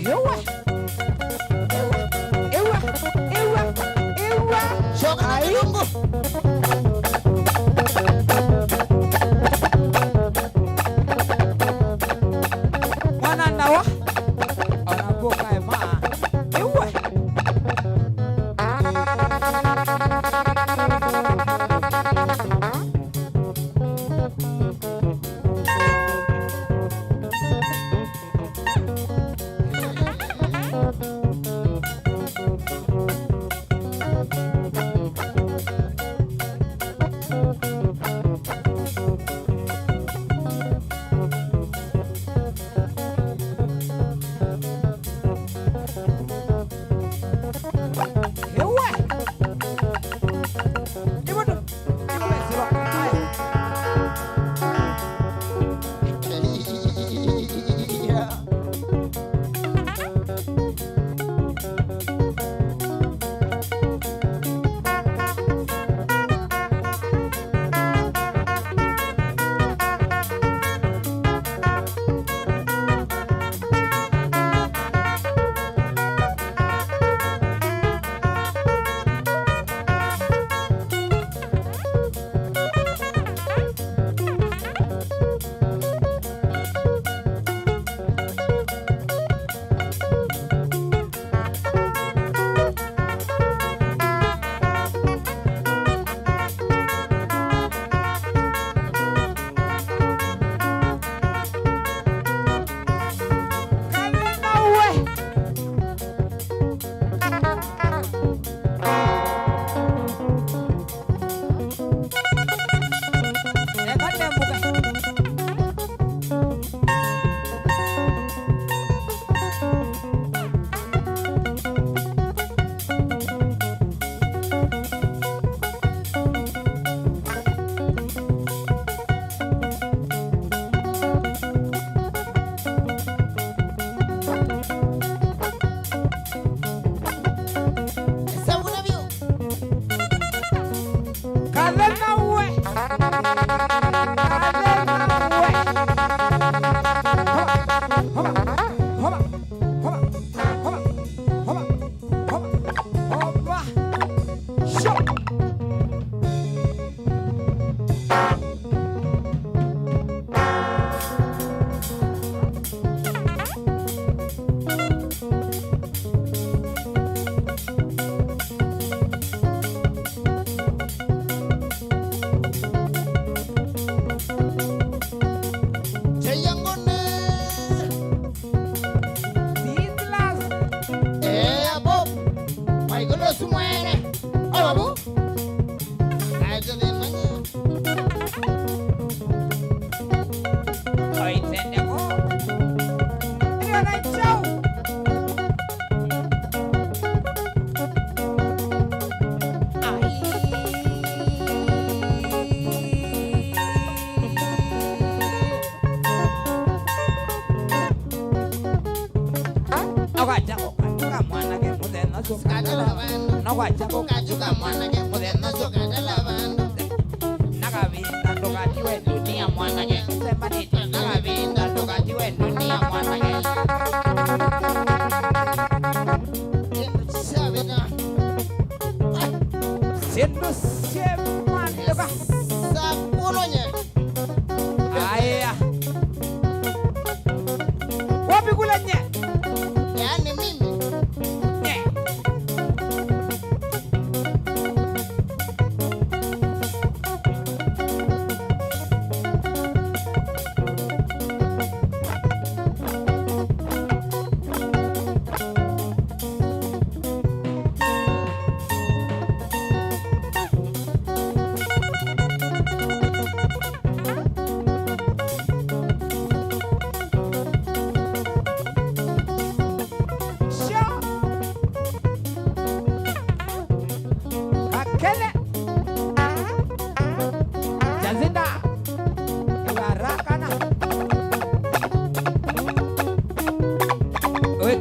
Ewa. Shoga na kirungu. Mwana nawa. Anaboka ema. Ewa.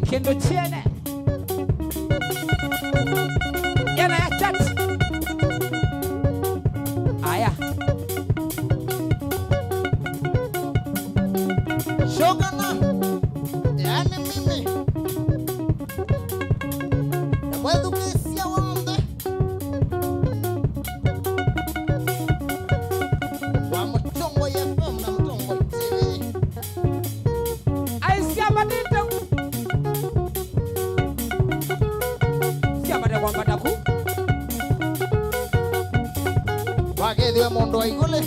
Kendo chiene yana ya chat aya shoga na yani mimi baigole.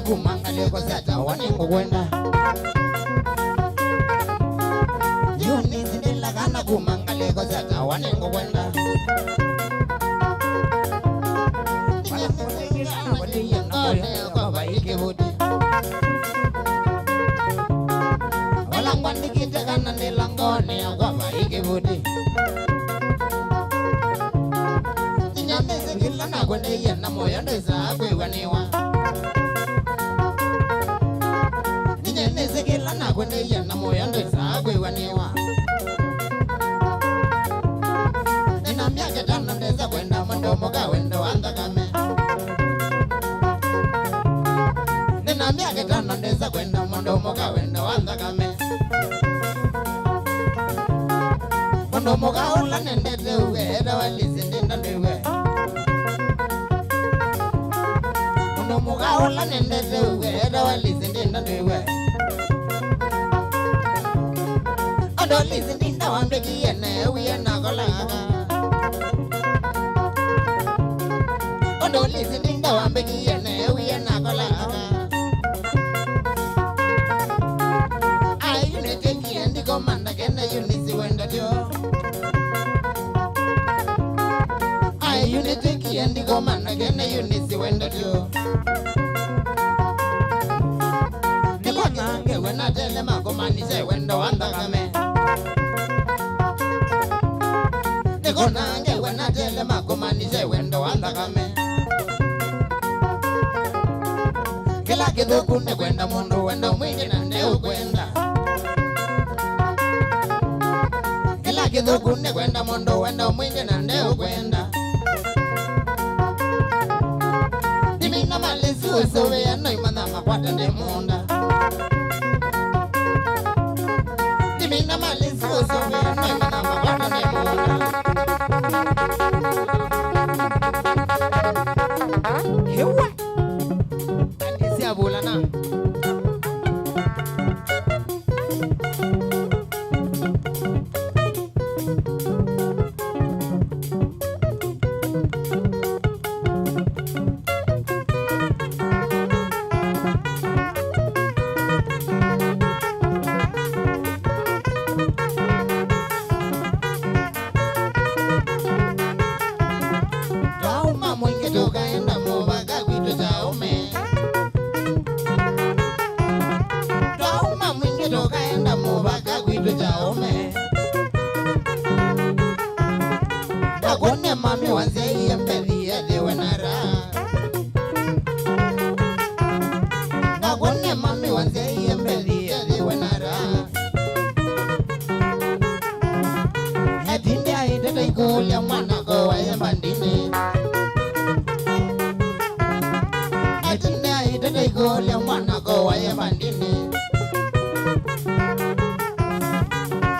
Kumangale kwa sata wanengo kwenda Yuni zindela kana kumangale kwa sata wanengo kwenda Wala mwenge kana wali yangone kwa baike hudi Wala mwandi kita kana nilangone kwa baike hudi Nyande zingila na kwende yana moyo ndeza kwe waniwa Nezekela na kwende yana moyo ndeza kwe waniwa Nina miaka tano ndeza kwenda mwendo moga wendo wandakame Nina miaka tano ndeza kwenda mwendo moga wendo wandakame Mwendo moga ula nendete uwe eda walisi ndinda ndiwe Mwendo moga ula nendete uwe eda walisi ndinda ndiwe Listen, Dinda, I'm begging, and we are not gonna. Oh, don't listen, Dinda, I'm begging, and we are not gonna. I unit take and the command again, the unit when the door. I unit take and the command again, the unit when the door. The one when I tell them, I command is a window under the Konange when I tell them I come and say when the one that come Kila kido kunde kwenda mundu wendo mwingi na ndeu kwenda Kila kido kunde kwenda mundu wendo mwingi na ndeu kwenda Nimina malisi usowe ya no imana makwata nde munda Nimina malisi usowe ya no imana makwata nde munda Hewa Andisi abulana Nakone mami wanze ya mbeli ya dewe nara Nakone mami wanze ya mbeli ya dewe nara Etinde aide taikulia mwana kowa ya bandini Etinde aide taikulia mwana kowa ya bandini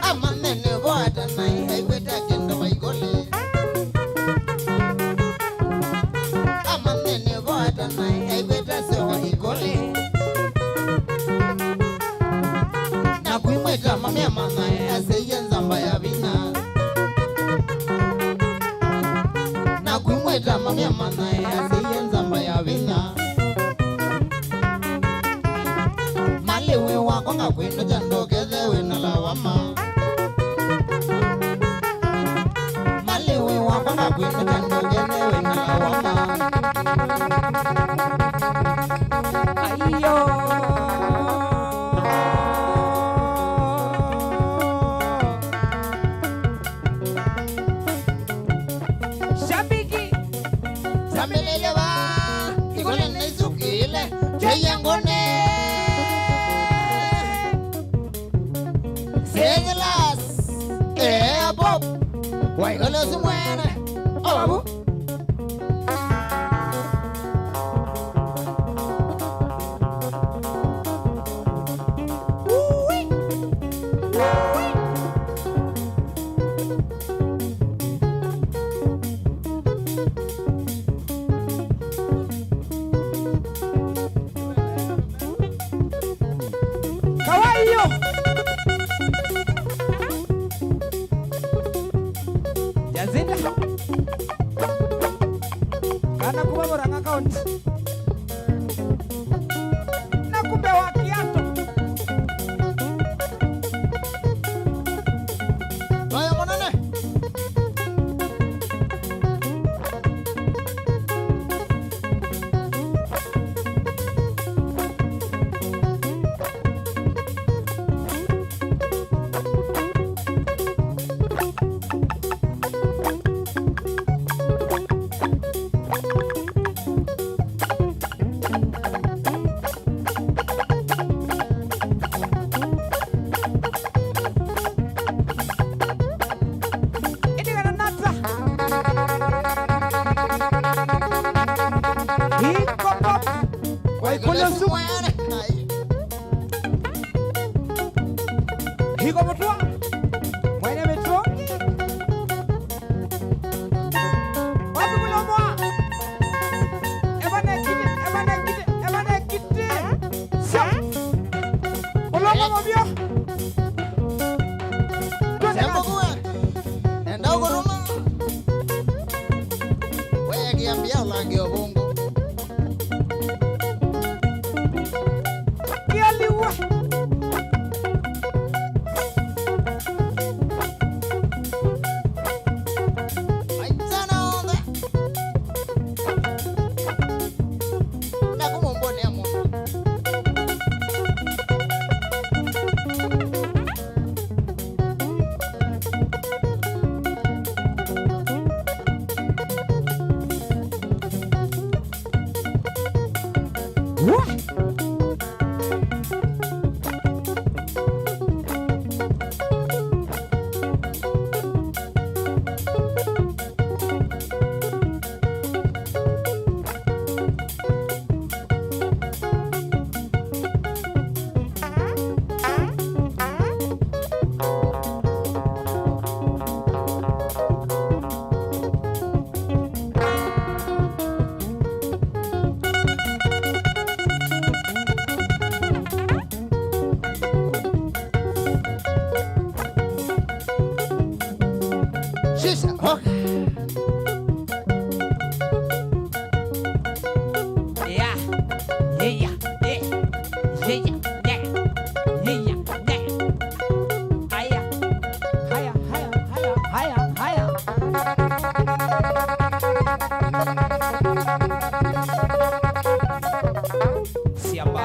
Amamene wata na iweta kendo waigole Amamene wata na iweta se waigole Na kuimweta mamia mama ya seye nzamba ya vina Na kuimweta mamia mama ya seye nzamba ya vina Malewe wako nga kwendo jando kezewe na lawama Malewe wako nga kwendo jando kezewe na lawama Ayo Shabiki Samelele wa Ikole nezukile Cheyangone Segelas Bob Waigole sumwene Babu Kawaii Jazinda kana kuba boranga account na kumbe wa kiato Raya monene. Hiko mtua Mwene metrongi Wapi kulomwa Ebane kite Sio Kulomwa mobio Sembo kuwe. Enda ukuruma. Weye kiambia ulangi obungu. Kialiwa Maitana onda. Nakumombone ya mungu. Shisha, okay. Yeah, yeah, haya, siapa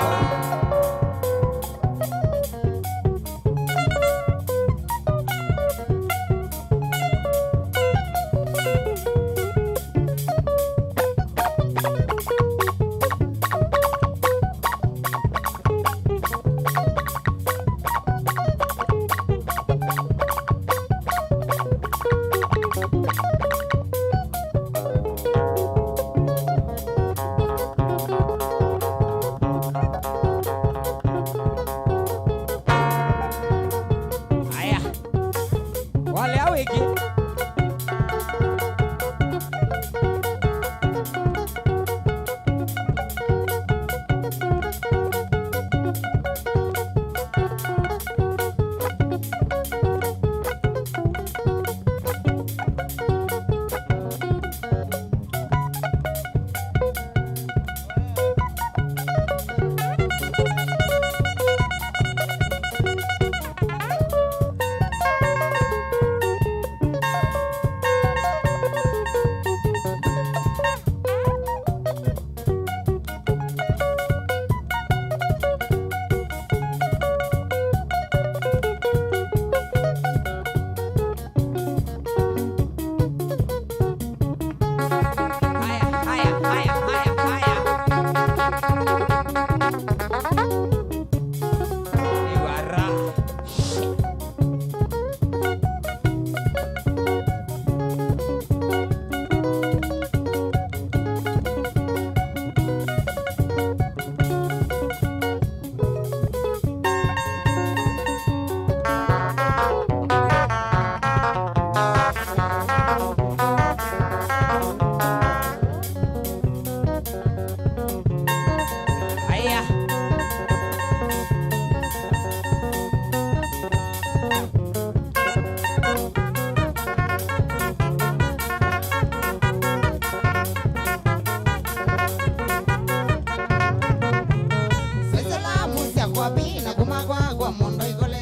kwa bina kumagwa kwa mondo ikole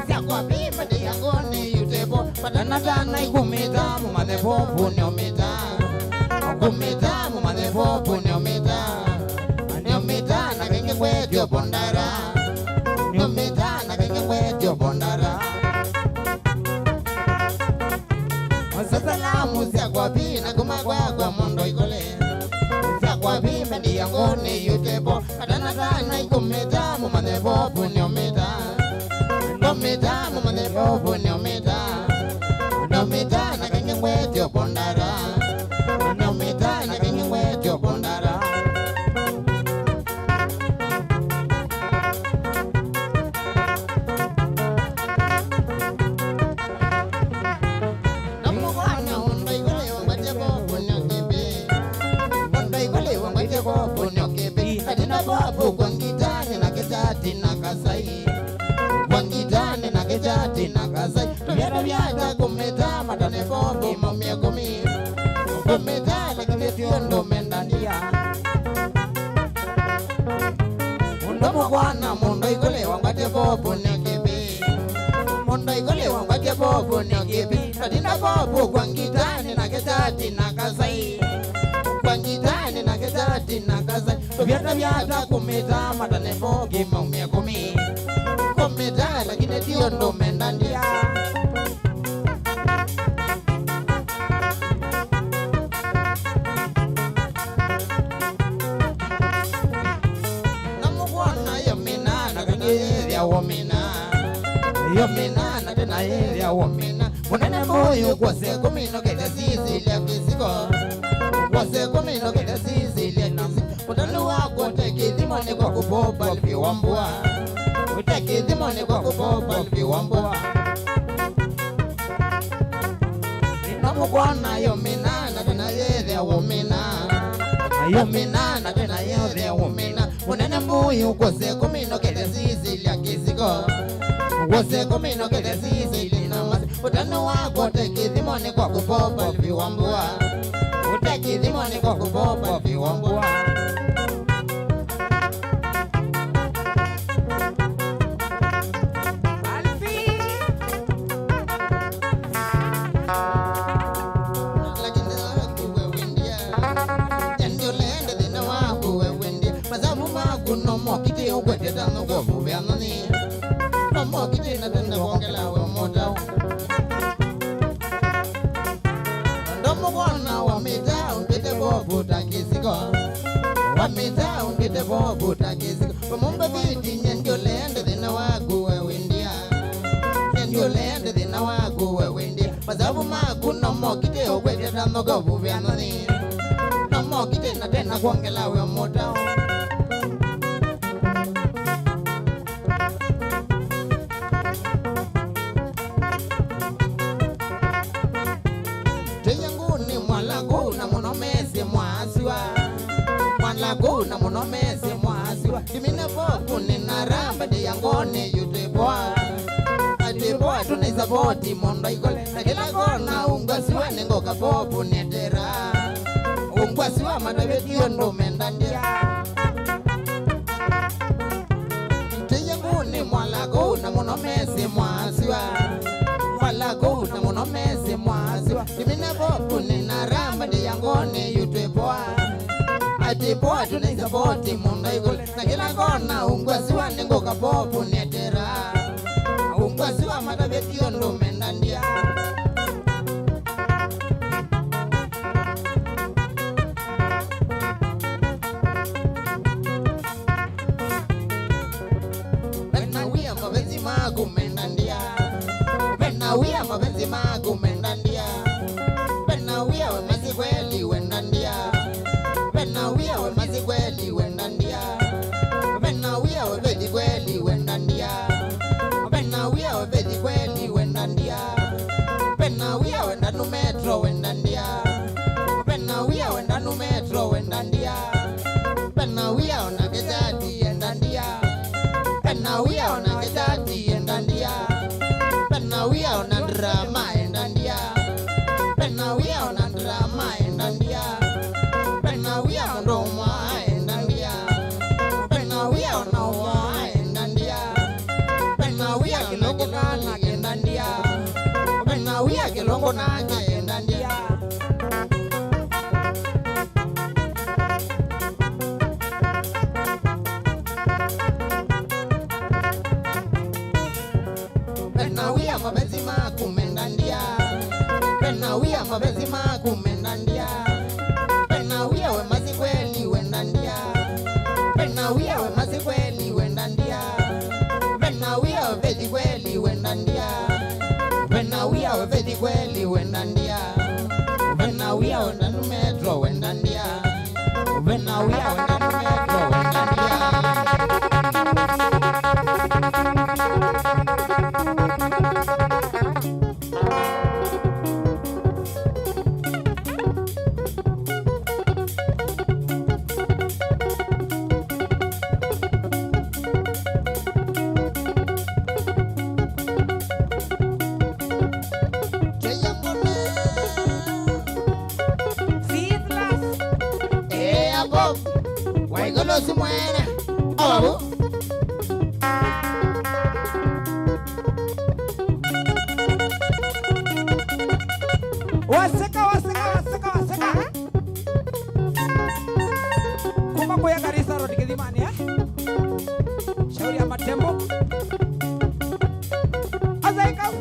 sia kwa bima de yangone yutebo patana dana ikumita mumade popu neomita kumita mumade popu neomita neomita na kenge kwetyo bondara neomita na kenge kwetyo bondara Salamu sia kwa bina kumagwa kwa mondo ikole sia kwa bima de yangone yutebo patana dana ikumita mumade popu neomita Nomita mumane popo nomita Nomita na kenge kwetyo bondara Nomita na kenge kwetyo bondara Namugwana undo ikole wangwete popo nyokepe Undo ikole wangwete popo nyokepe Katina popo kwa ngitani na ketati na kasai Wangitane na kejati na kazai Tuvyata vyata kumeta matane popo mamia kumi Kumeta lakini tiondo mendandia Mundo mwana mundo ikole wangate popo nyokebi Mundo ikole wangate popo nyokebi Katina popo wangitane na kejati na kazai Wangitane na kejati na kazai Tuvyata vyata kumeta matane popo mamia kumi Kometa lakini dio ndo mendandia Namugwana yomina na kanyeria womina Yomina na tena yeria womina Munene moyo kwa se kumino kete sisi lia kisiko Kwa se kumino kete sisi lia kisiko Mutanu wako teki dhimone kwa kupopa lipiwambua Utaki dhimone kwa kupopa lipiwambua Namugwana yomina na tena yeria womina Yomina na tena yeria womina Munene moyo kwa se kumino kete sisi lia kisiko Wose kumino kete sisi lia masi Mutanu wako teki dhimone kwa kupopa lipiwambua Utaki dhimone kwa kupopa lipiwambua Nomo kiti ukwete tano kwa fubiana ni Nomo kiti na tende wongela we motao Ndomo wana wamita unkite bobu takisiko Wamita unkite bobu takisiko Pamumba viti nyendio leende dhina wagu we windia Nyendio leende dhina wagu we windia Mazabu magu nomo kiti ukwete tano kwa fubiana ni Nomo kiti na tende wongela we motao Kuna monomese mwasiwa Kimine poku nina ramba di yangone yuteboa Ateboa tunaisapoti mondo ikole Na kila kona ungwasiwa nengoka popu netera Ungwasiwa matabetio ndo mendandia Tiyanguni mwala kuna monomese mwasiwa Mwala kuna monomese mwasiwa Kimine poku nina ramba di yangone yuteboa Atipoa tunaisapoti mondo ikole Na kila kona ungwasiwa nengoka popu netera Ungwasiwa matabetio ndo mendandia Benawia mapenzi magu mendandia Benawia mapenzi magu mendandia Benawia wemezi kweli wendandia Benawia wemezi kweli wendandia Benawia webedi kweli wendandia Benawia webedi kweli wendandia Benawia wendanu metro wendandia Benawia wendanu metro wendandia Benawia onakejati endandia Benawia onakejati endandia Benawia onandrama endandia Benawia onandrama endandia Benawia ondoma endandia Benawia onawa mapenzi makumendandia pena wia mapenzi makumendandia pena wia we mazi kweli wendandia pena wia we mazi kweli wendandia pena wia we vedi kweli wendandia pena wia we vedi kweli wendandia pena wia we ndanu metro wendandia pena wia we ndanu metro wendandia. Waigolo si muere. Oh. Waseka. Kuma kuya Garissa Road Githimani Shauri ya Matembo. Azaika.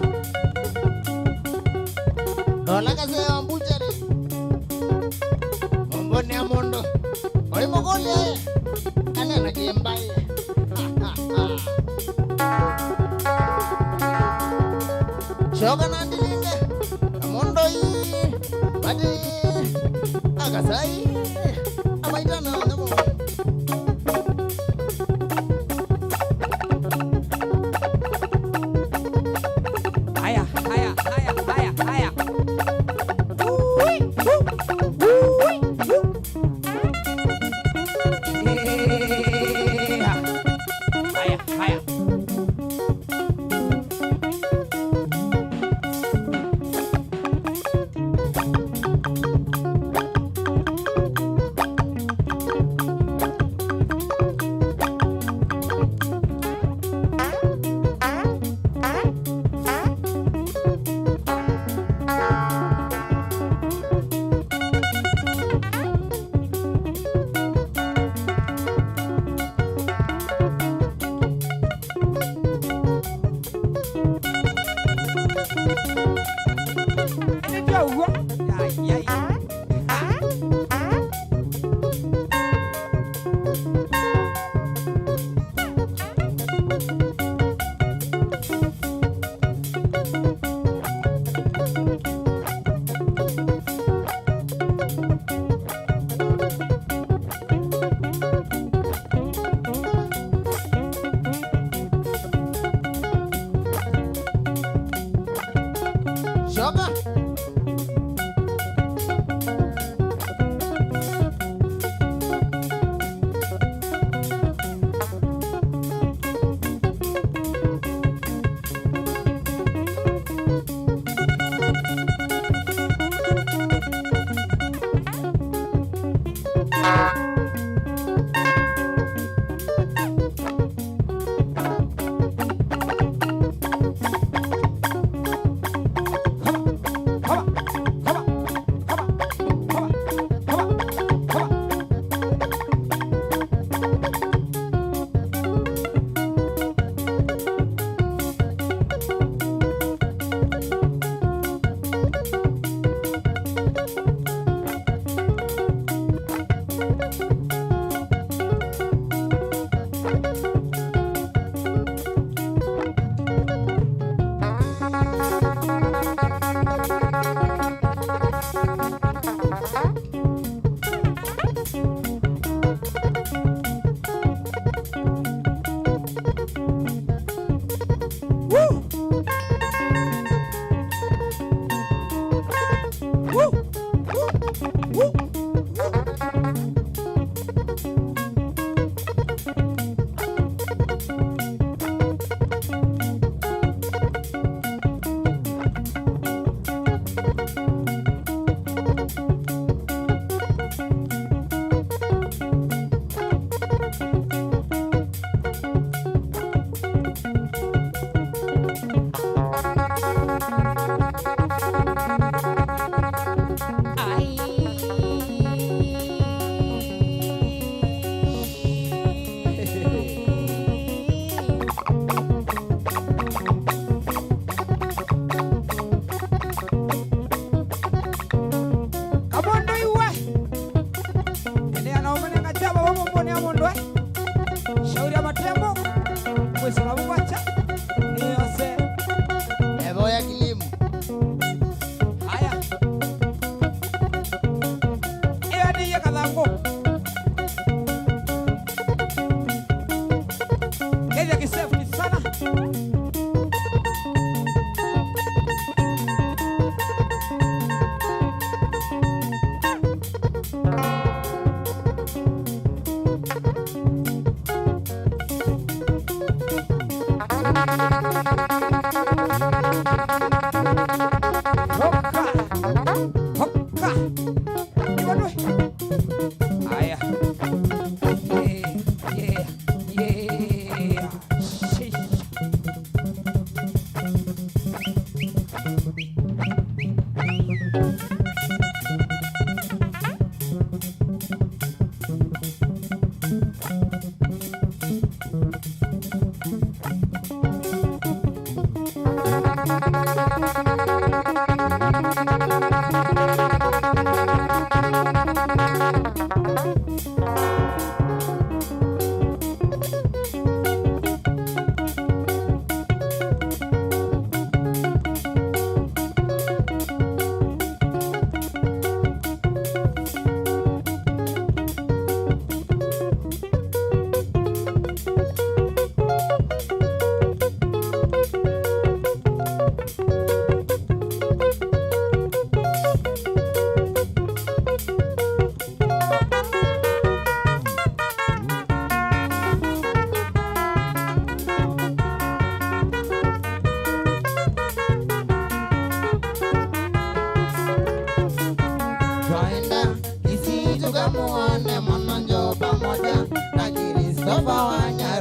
Dola kaze ambuchari. Mbone amondo. Oi mogole. Anena kiembai. Shoga nandilinge. Amondo yi. Badi. Agasai. Amaitana namo. Haya.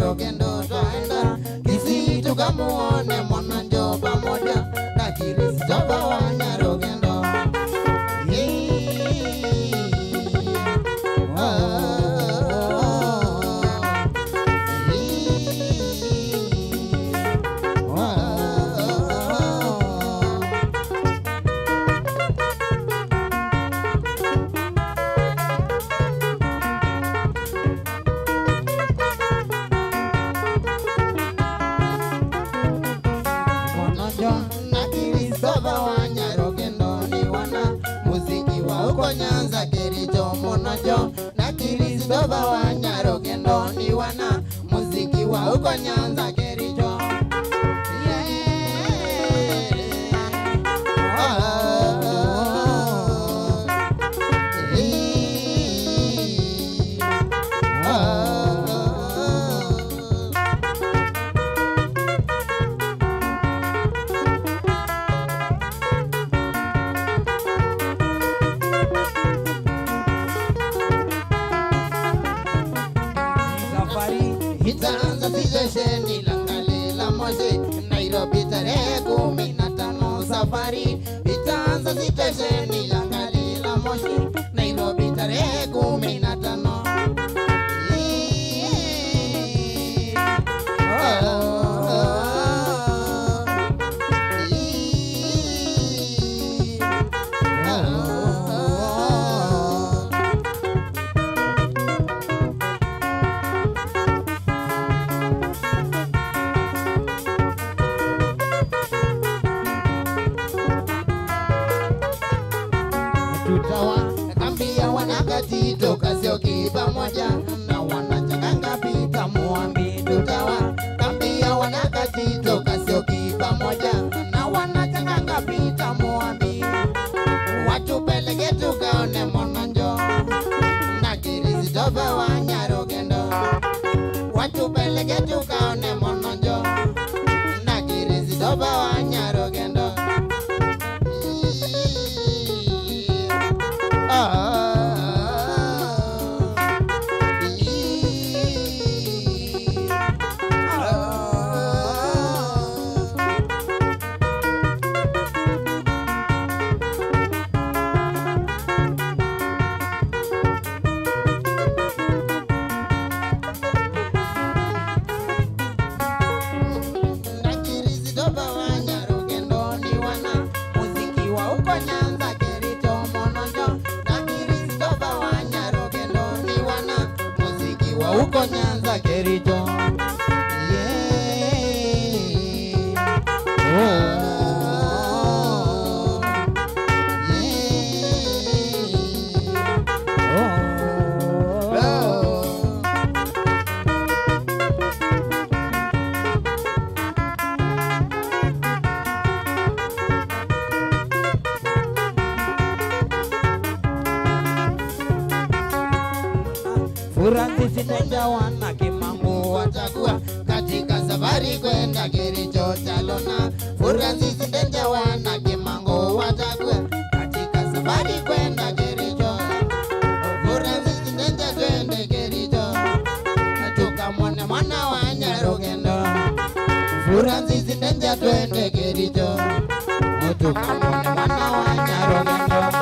Nyarogendo twaenda Kisii tukamuone Mwananjo pamoja na Kristofa wa Nyarogendo. Na Kristofa wa Nyarogendo ni wana muziki wa huko Nyanza Kericho. Mwananjo na Kristofa wa Nyarogendo ni wana muziki wa huko Nyanza Kericho. Itaanza sitesheni Langali la Moshi Nairobi tarehe 15 safari. Itaanza sitesheni Langali la Moshi Nairobi tarehe 15. Kambia wanakati toka Sioki pamoja na wanachanganga pita muambi tutawa. Kambia wanakati toka Sioki pamoja na wanachanganga pita muambi. Watupeleke tukaone Mwananjo na Kristofa wa Nyarogendo. Watupeleke tukaone Mwananjo na Kristofa wa Nyarogendo. Huko Nyanza Kericho. Francis Ndenja wana Kimangu watakuwa katika safari kwenda Kericho Chalona. Francis Ndenja wana Kimangu watakuwa katika safari kwenda Kericho. Francis Ndenja twende Kericho tukamwone mwana wa Nyarogendo. Francis Ndenja twende Kericho tukamwone mwana wa Nyarogendo.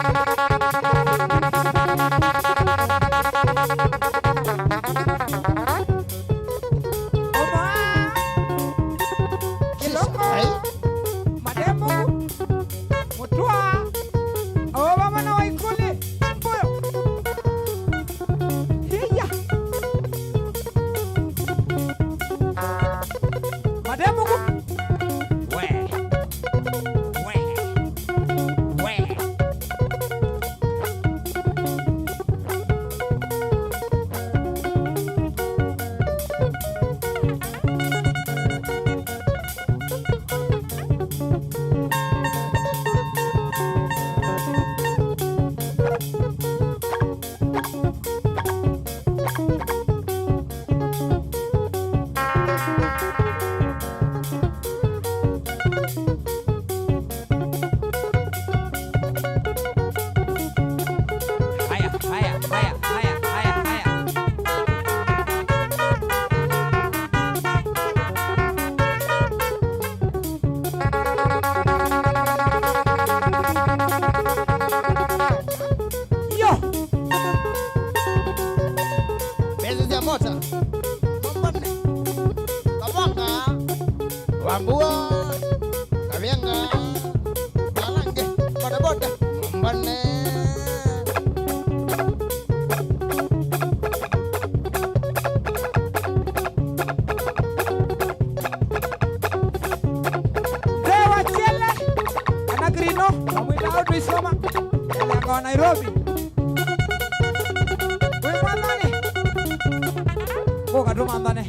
Wambua Kavianga Malange Bodaboda Mbane Dewa Chele Anagrino Amwita Audu Isoma Elenga wa Nairobi Wimandane Boga Tumandane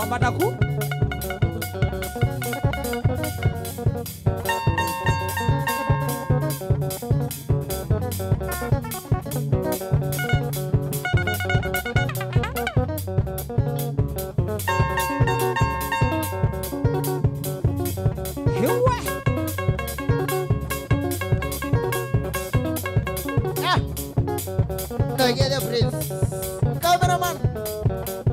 Mataku Together, please. Cameraman.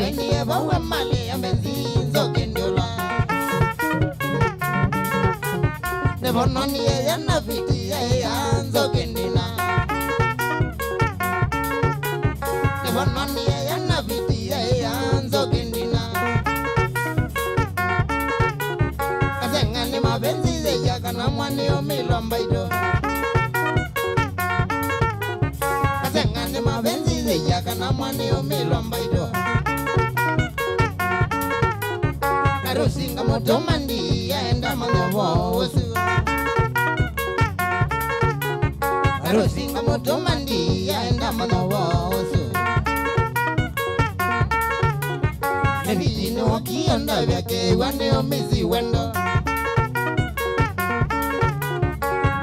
weni eva we mali ya benzinzo kendula Nebononi ya nafiti ya anzo kendina Nebononi ya nafiti ya anzo kendina Kasengani mabenzi ya kana mwani omilomba ido Kasengani mabenzi ya kana mwani omilomba ido Karusinga moto mandi ya enda mandovo osu Karusinga moto mandi ya enda mandovo osu Nebitini wakionda vyake wane omizi wendo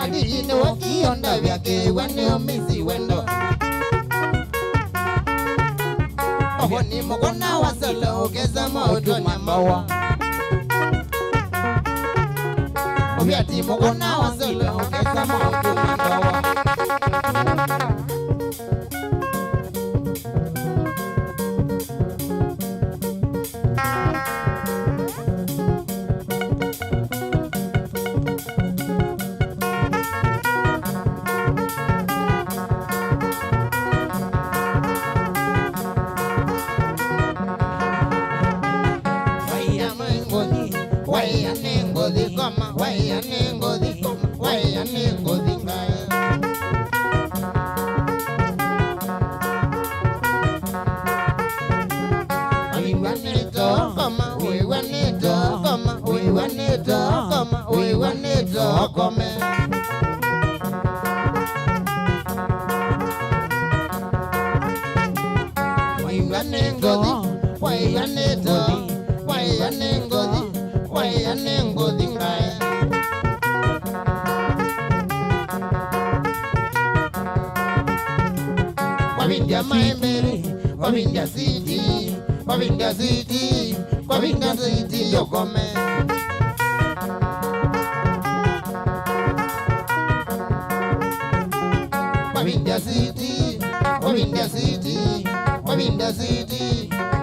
Nebitini wakionda vyake wane omizi wendo Oho ni mokona wasolo ukeza mautu nyambawa Obiati mokona wasolo ukeza mautu nyambawa Wavinja city, yokome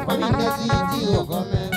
Wavinja city, yokome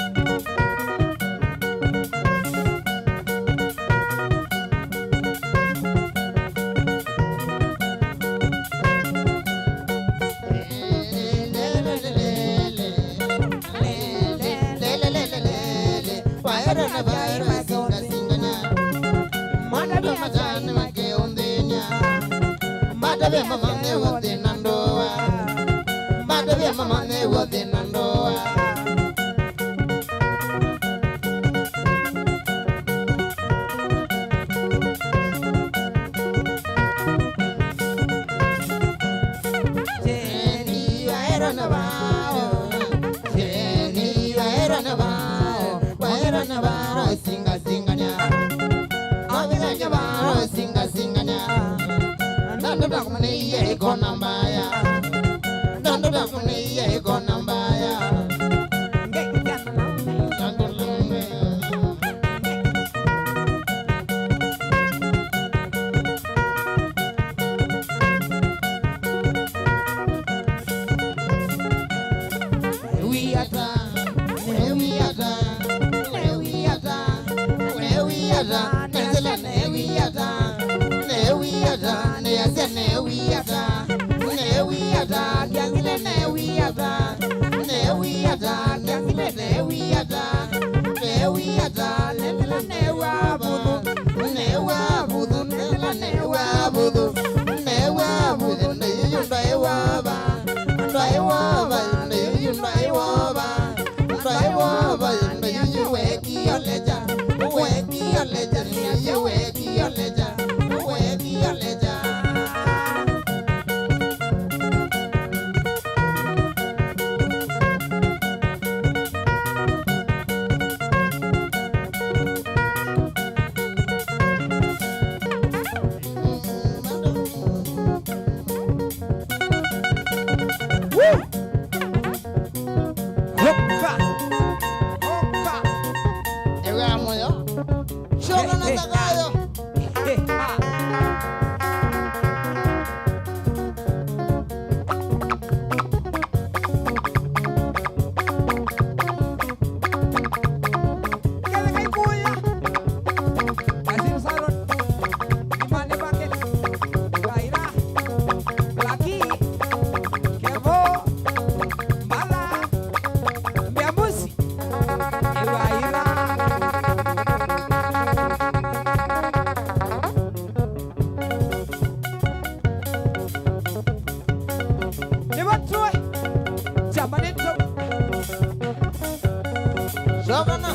Shokana.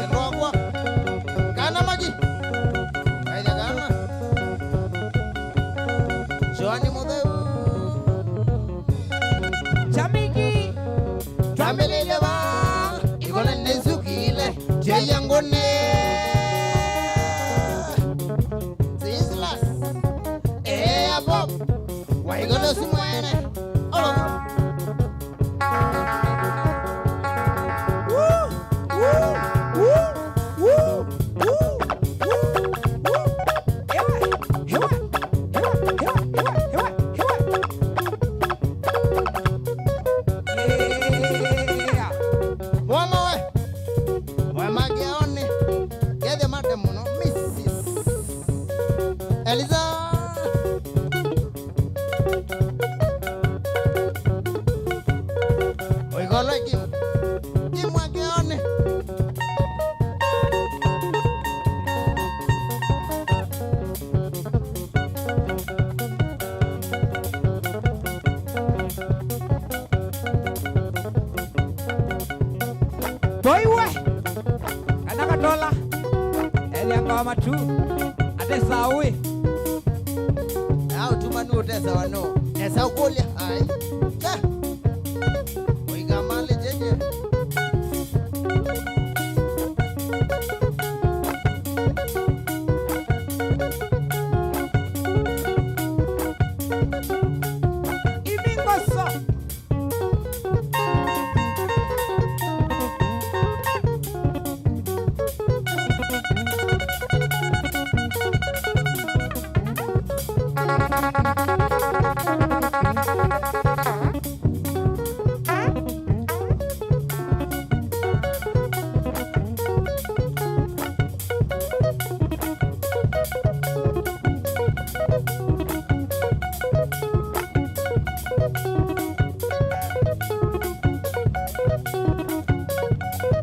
Elogwa. Kana magi. Aja kana. Shoni mudeu. Chamiki. Twambelele ba. Igole nezukile. Jeyangone. Sislas. Bob. Why gonna see mine? Oh. Toiwe anaka dola elianga matu ate sawi au tumanu utesa wano esa ukolia ai oiga mali jeje imingoso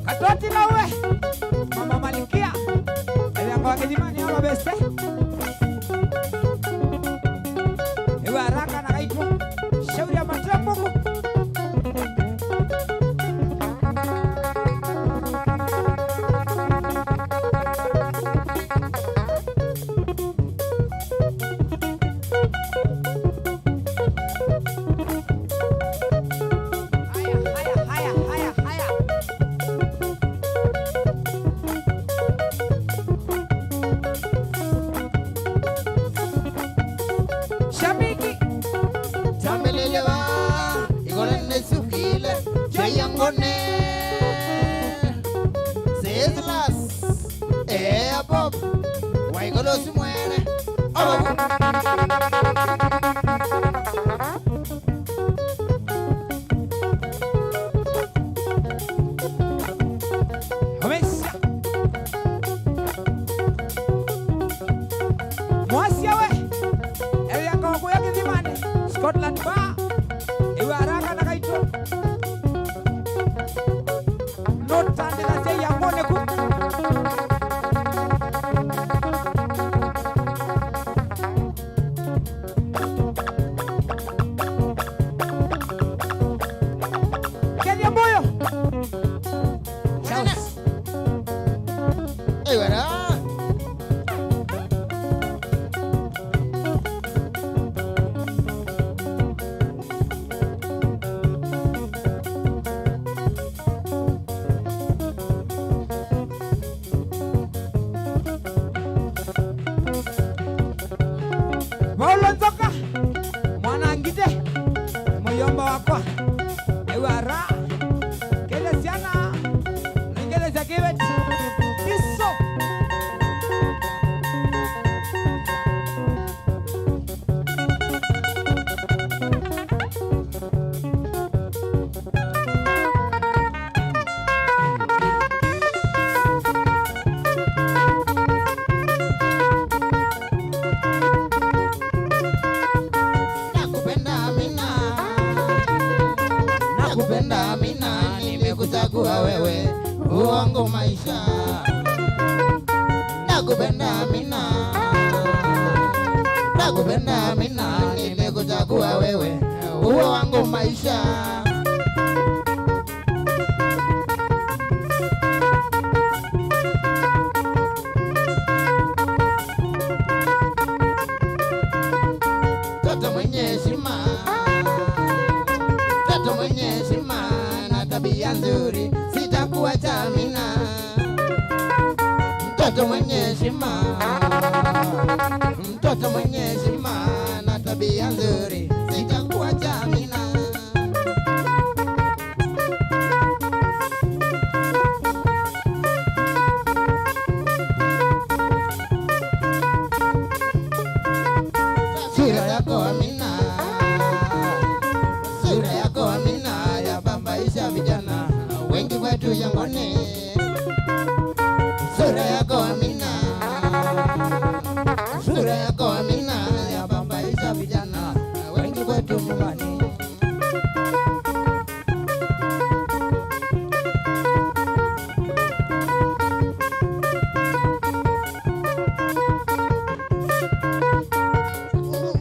katoti nawe mama malikia elianga wakidimani halo beste ewe haraka na kaitwa shauri ya matramungu haya Shamiki tambelele ba igole nezukile jeyangone Sislas Bob why golo si muere Homesha Mwasia we elianga wakuya kidimani Scotland ba ewe haraka na kaitwa notande na zei yangone ku Kedia moyo Chaos wera Maulonzoka mwanangite moyomba wakwa ewara kele siana ngele za kibet iso nakupenda mina nimekuchagua wewe uongo maisha nakupenda mina nimekuchagua wewe uongo maisha tabia nzuri, sitakuacha Amina. Mtoto mwenye heshima, mtoto mwenye heshima na tabia nzuri, sitakuacha Amina. Sura yako Amina, sura yako Amina yabambaisha vijana wengi wetu Yangoni. Sura yako Amina, sura yako Amina yabambaisha vijana wengi wetu nyumbani.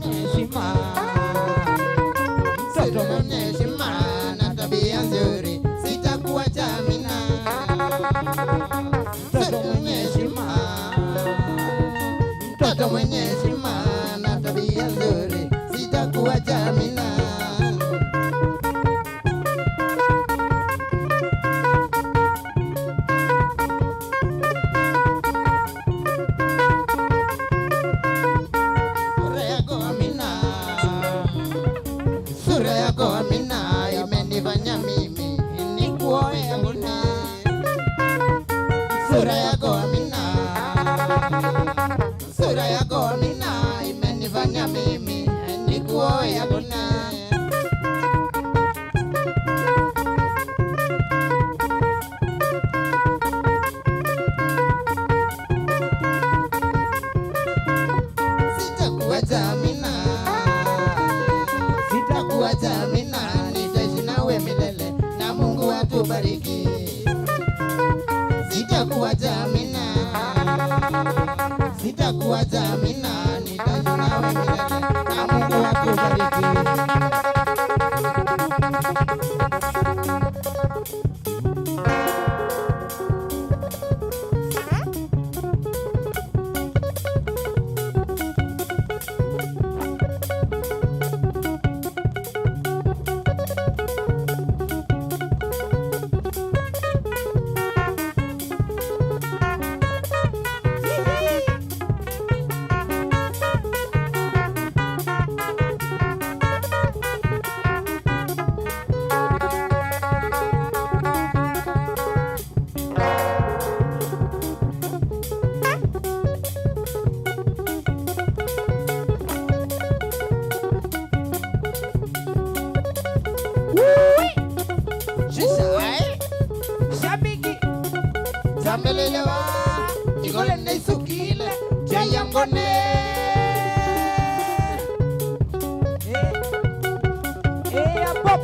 Heshima, mtoto mwenye heshima na tabia nzuri, sitakuacha Amina. Mtoto mwenye heshima, mtoto mwenye heshima na tabia nzuri, sitakuacha Amina. Sura yako Amina, sura yako Amina imenifanya mimi nikuoe Amina. Sura yako Amina, sura yako Amina imenifanya mimi nikuoe Amina. Sitakuacha Amina, sitakuacha Amina, nitaishi nawe milele na Mungu atubariki. Sitakuacha Amina, sitakuacha Amina, nitaishi nawe milele na Mungu atubariki. Shabiki Zambelelewa Igole neisukile Jayangone. pop.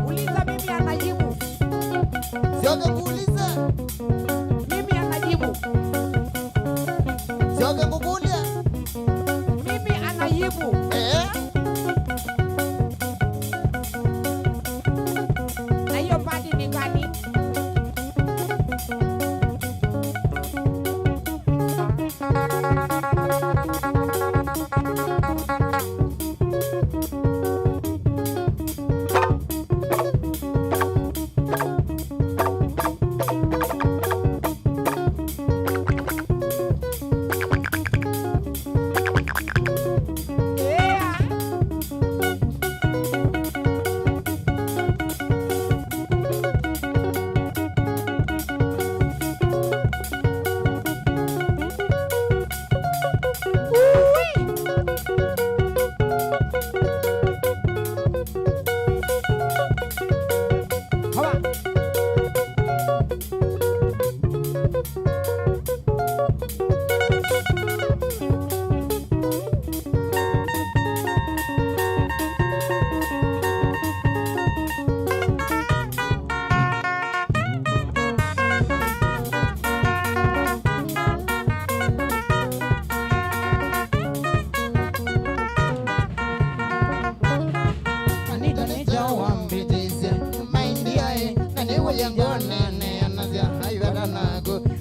Uliza mimi anajibu. Sioke kuuliza. Mimi anajibu. Sioke kukulia. Mimi anajibu. Na hiyo padi ni gani?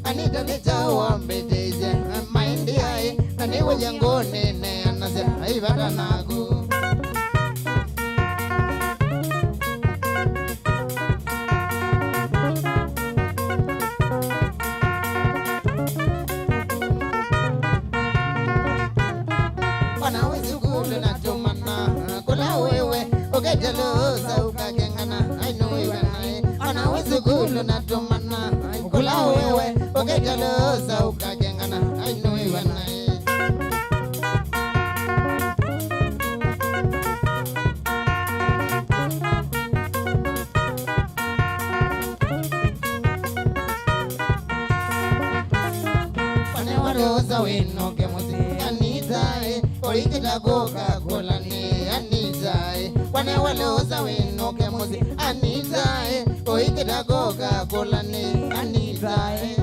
Anita ni jawa mbeteze maindi ai na niwe jangone ne anase aivata nago wanawezi kule na tumana kula wewe ukejaloza ukagengana ainuiwe nae wanawezi kule na tumana kula wewe ukejaloza ukagengana ainuiwe nae wane waroza winoke muzi anitae oikita Coca-Cola ni anitae wane waroza winoke muzi anitae oikita Coca-Cola ni anitae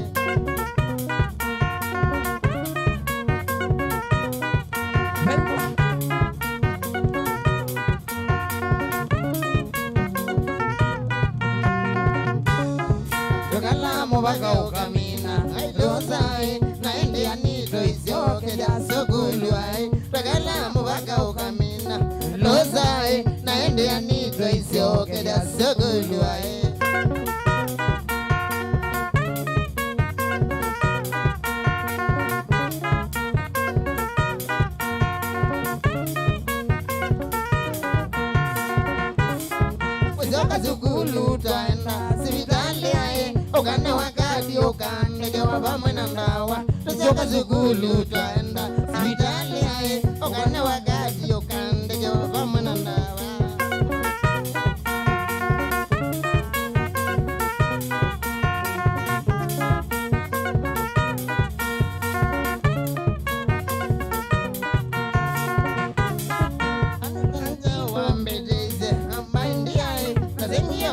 Tokala mubaka ukamina aidosae naende anito isioke ya sokuluai Tokala mubaka ukamina losae naende anito isioke ya sokuluai Uzoka zukulu taenda sivitali ae Ogane wakati okande gewa pamwena ndawa Uzoka zukulu taenda sivitali ae Ogane wakati okande gewa pamwena ndawa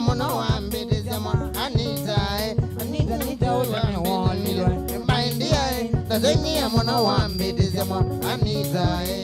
Mono ambedeze mo anitae anita nitaola wonilwe maindiae tazenia mono ambedeze mo anitae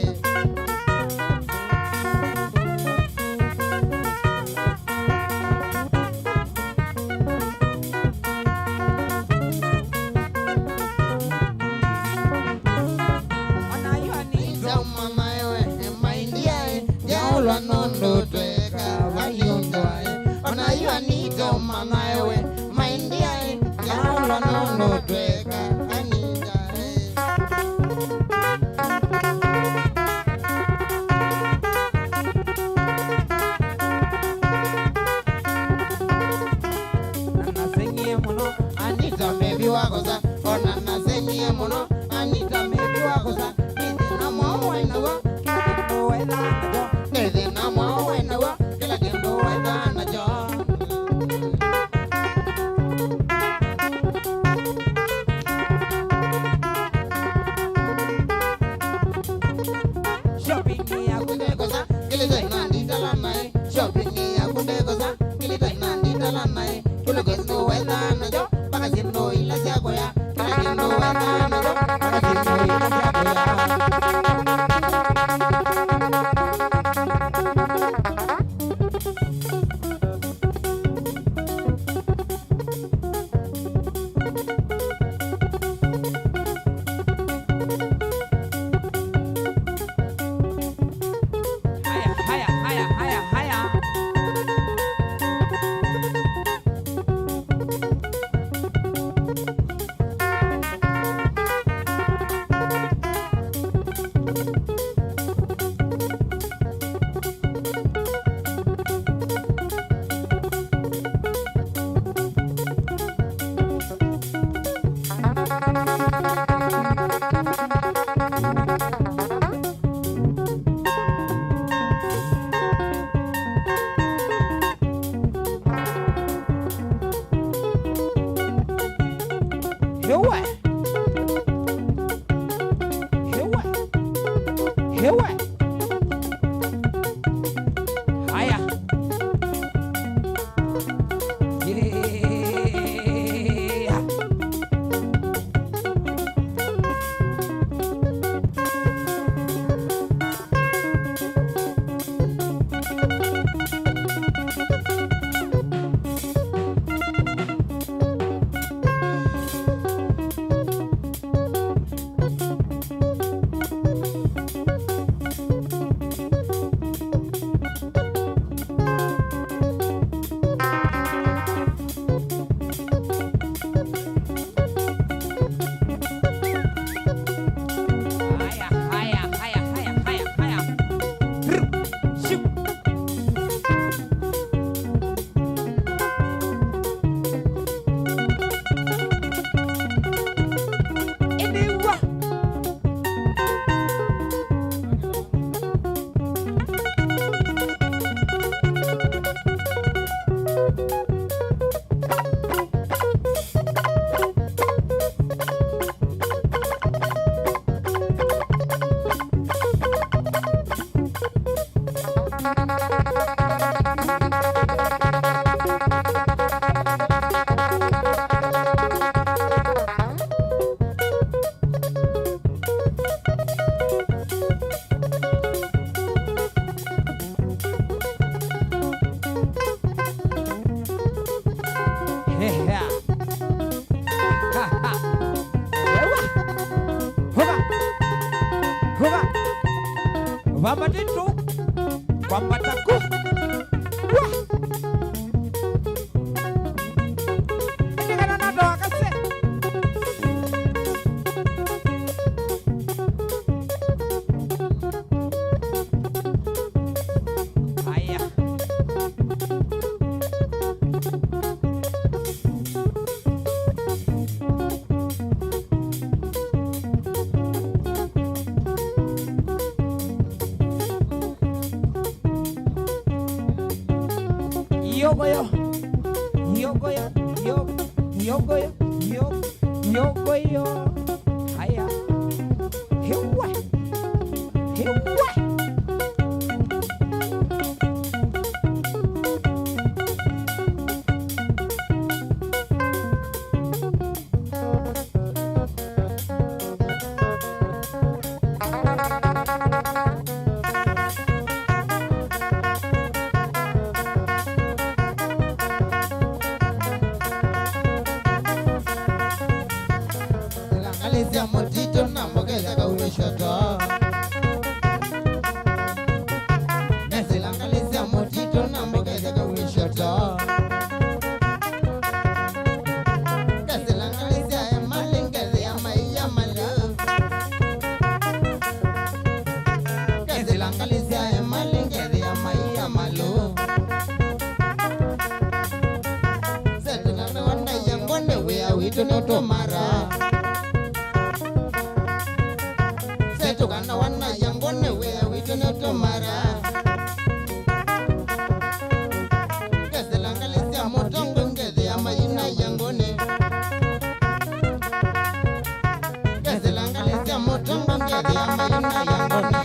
anayani mama ewe maindiae jaola nondo tweka valiondoae Onayo anito mama ewe maindiae Yaula nono tweka anitae Yeah. Ha ha. Ewa. Hoba. Hoba. Wamba ditu. Wamba taku. Wah. Ini kan anak doa kasih. Ayah. Yogoyo, yogoyo, yogoyo, yogoyo, haya, hewa, hewa. Alisia motito na mbogeza kaule shoto. Nesilanga alisia motito na mbogeza kaule shoto. Nesilanga alisia emalingezi ya maiya malo. Nesilanga alisia emalingezi ya maiya malo. Setulana wana yangone wea wito noto mara. Tukana wana yangone wea wito noto mara. Keselanga lisia motongo ngezi ya maina yangone. Keselanga lisia motongo ngezi ya maina yangone.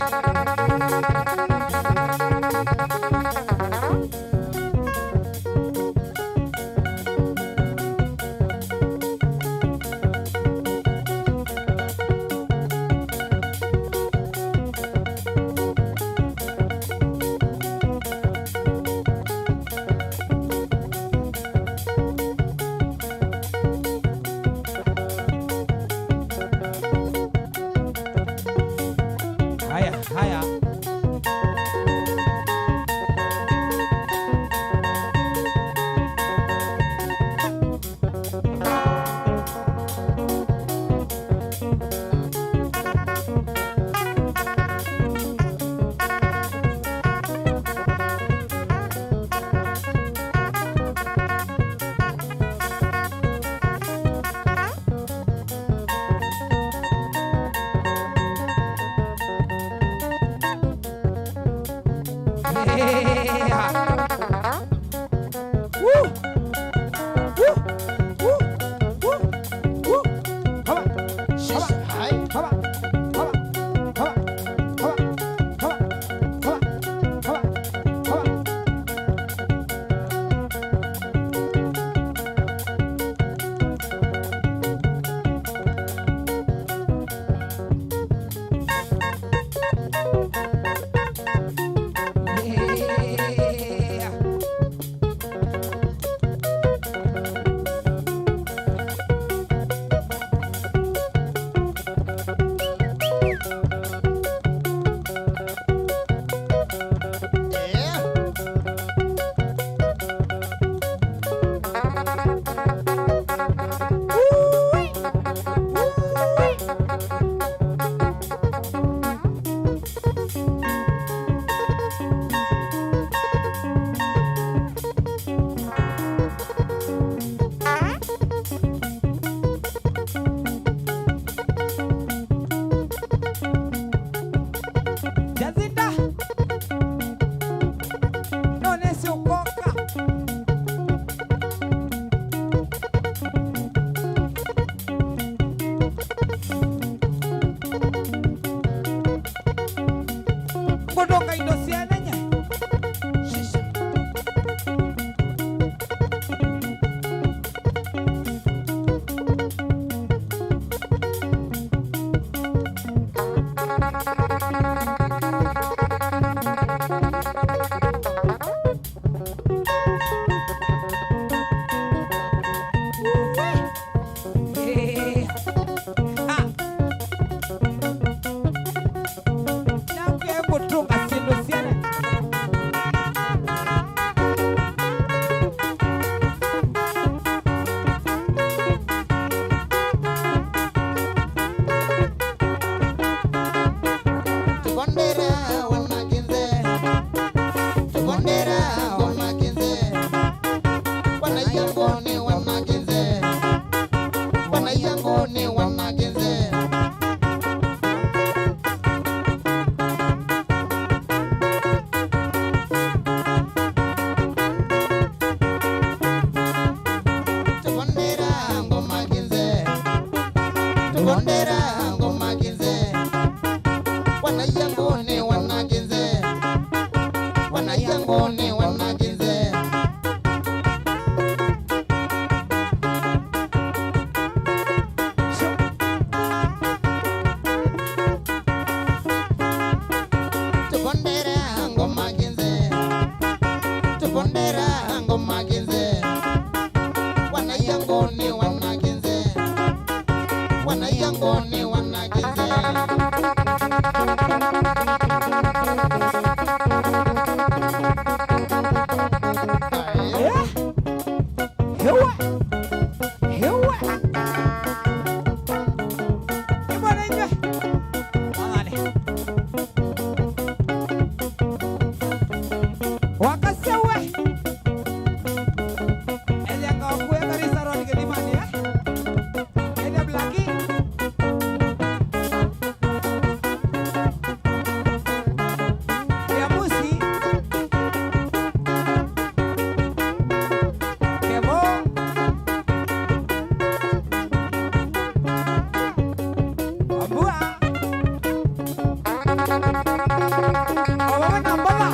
Wanamera ngoma kinze wanayangoni wanakinze wanayangoni wanakinze hewa hewa ibona inje mangane wakasewe elianga kuya karisa roni kedimani ele blaki ya musi kebo ambua owa nambala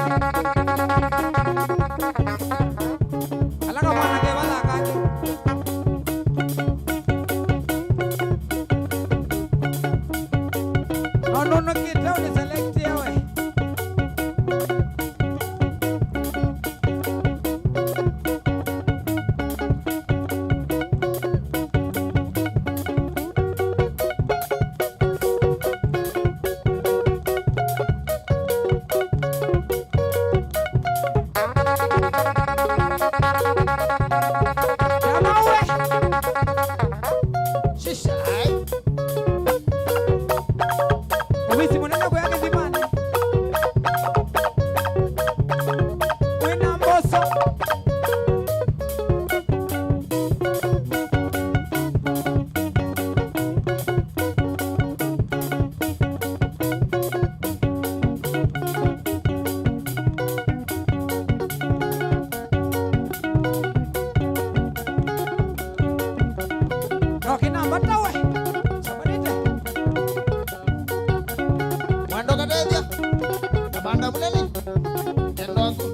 alaka mwana ke bala kake no kitao ni select yawe Jamawe shisha Obisi munene kuya kizimani Wina mboso Rokina mbatawe Sabanite Wando kateja Tabanda muleli Endoku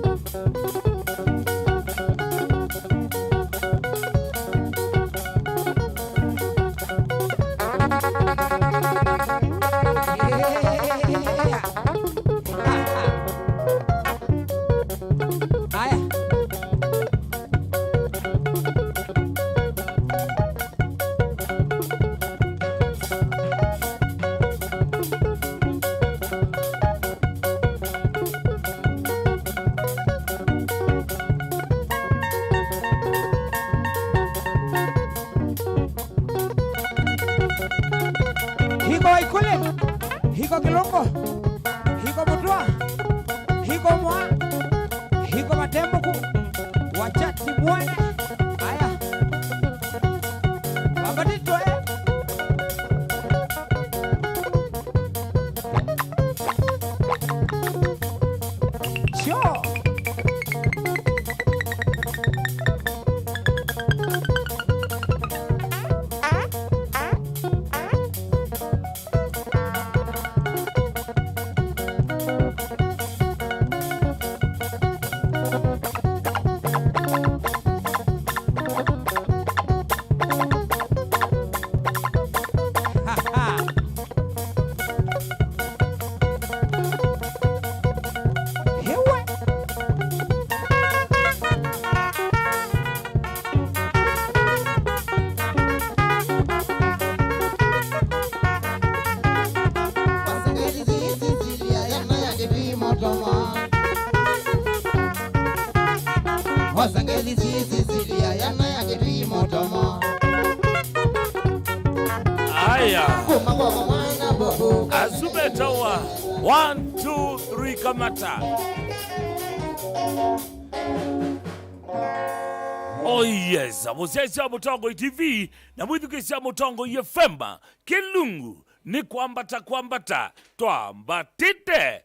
Aya Hiko Ikule, Hiko Kilongo, Hiko Mutua, Hiko Mwa, Hiko Matembuku, Wachati Mwane. Aya Babadito Sure Hewe Wasengeli zisilia yana ya kipimo toma Wasengeli zisilia yana ya kipimo toma Aya, Kuma kwa mwana bobo Azubetawa 1 2 3 kamata. Oh yes, musesa Mutongo TV na mwithukisia Mutongo FM Kilungu ni kwambata twambatite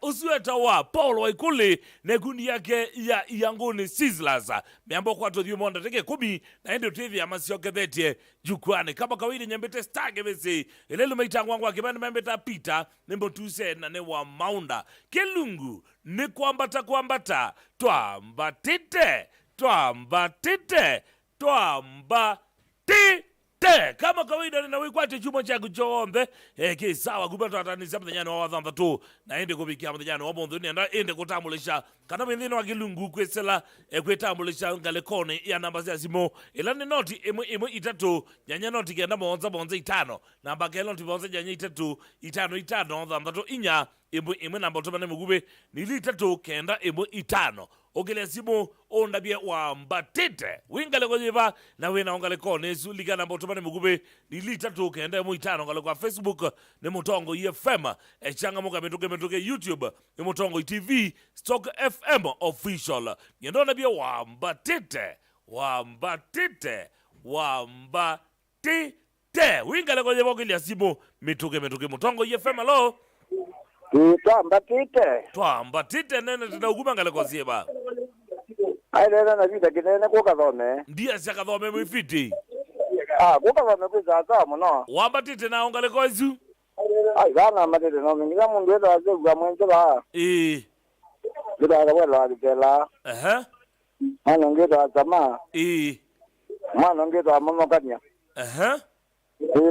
usueta wa Paul Waikuli na gundi yake ya Yanguni Sizzlers miambo kwa to monda teke 10 na ende TV ya masiokethetie jukwani kama kawaida nyambete stage besi elelo maitangwa kibani membeta Peter nembo tuse na ne wa Maunda Kilungu ni kwambata twambatite kama kawaida ninawikwate chuma chaku chombe kisawa kupata atanisa mthanyani wa wathantha tu na ende kubikia mthanyani wa monthu nienda ende kutambulisha kana mithini wa kilungu kwesela kwitambulisha ngalekoni ya namba cia simu ila ni noti imwe itatu nyanya noti kenda monza itano namba kelo noti monza nyanya itatu itano thantatu inya imwe namba utumane mugube nili itatu kenda imwe itano ogele simu ondabie wambatite wingale kojiva na wina ongale kone sulika namba utumane mugube nili itatu kenda imwe itano ngale kwa Facebook ni Mutongo FM changa muka metuke YouTube ni Mutongo TV Stock FM official nyendo nabie wambatite wingale kojiva ogele simu metuke Mutongo FM alo Twambatite nene tinauguma ngale kozie ba ailena na vita kinene kukathome ndia sakathome mwifiti kukathome kwizaza muno wambatite na ongale koizu aigana matete no mingiza mundu wetu azegwa mwenje ba ndaka wela akitela mwana ngeto azama mwana ngeto amamokanya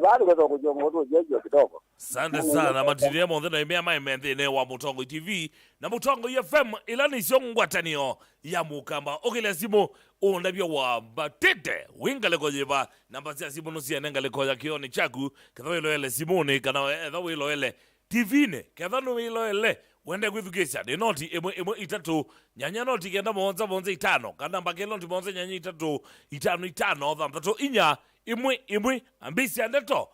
bado kwa kujongo tu jeje kidogo. Asante sana matiria monthe na imea maimenthe ne wa Mutongo TV na Mutongo FM ila ni ngwatanio ya mukamba ogele simu ondabia wambatite wingale kojiva namba cia simu no cia ngale koja kioni chaku katho iloele simone kana etho iloele TV ne katho no iloele wende kwithukisha de noti imwe itatu nyanya noti kenda monza itano kana namba kelo noti monza nyanya itatu itano thantatu inya imwe ambisi andeto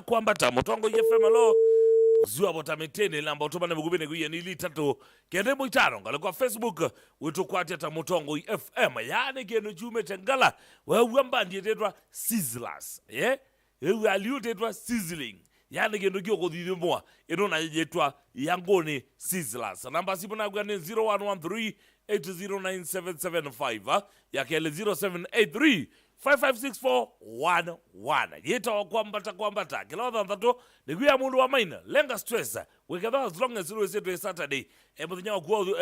kwambata Mutongo FM alo zua bota metene lamba utumane mugubine kuye nili tatu kende muitano ngale kwa Facebook wetu kwati ata Mutongo FM yani kenu chume tengala wewe mbandi tetwa sizzlers wewe aliu tetwa sizzling yani kenu kyo kodhidi mwa eno na jetwa yangoni sizzlers namba sipo na gani 0113 8097775 yakele 0783 556411 yeta kwambata kila thantatu niguya mundu wa maina lenga stress weketha as long as it is Saturday muthenya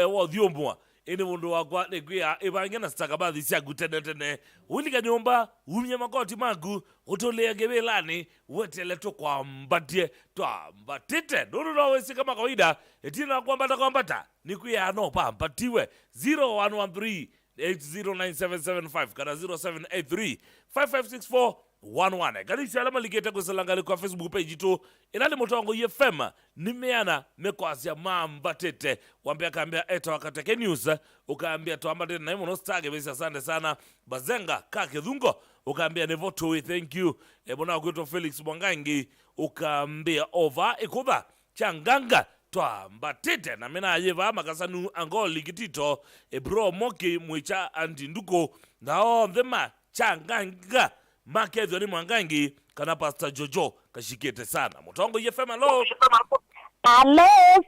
wa thiombwa ini mundu wakwa niguya ibangena stakabadhi cia gutene ulika nyumba umye makoti maku utolea gebelani wetele to kwambatie twambatite ndu no wesi kama kawaida etina kwambata nikuya no pambatiwe 0113 8097775 kana 0783556411 kanisa alama liketa kusalangali kwa Facebook page tu ilali Mutongo FM nimeana mekwasya mambatete wambia kambia eta wakateke news ukaambia tuambatete na imo no stage besi asante sana bazenga kake dhungo ukaambia nevoto thank you ebona kwetu Felix Mwangangi ukaambia over ikuba changanga twambatite na mena yeva makasanu angoli kitito bro moki mwicha andinduko na thema changanga makedho ni Mwangangi kana Pastor Jojo kashikete sana Mutongo FM alo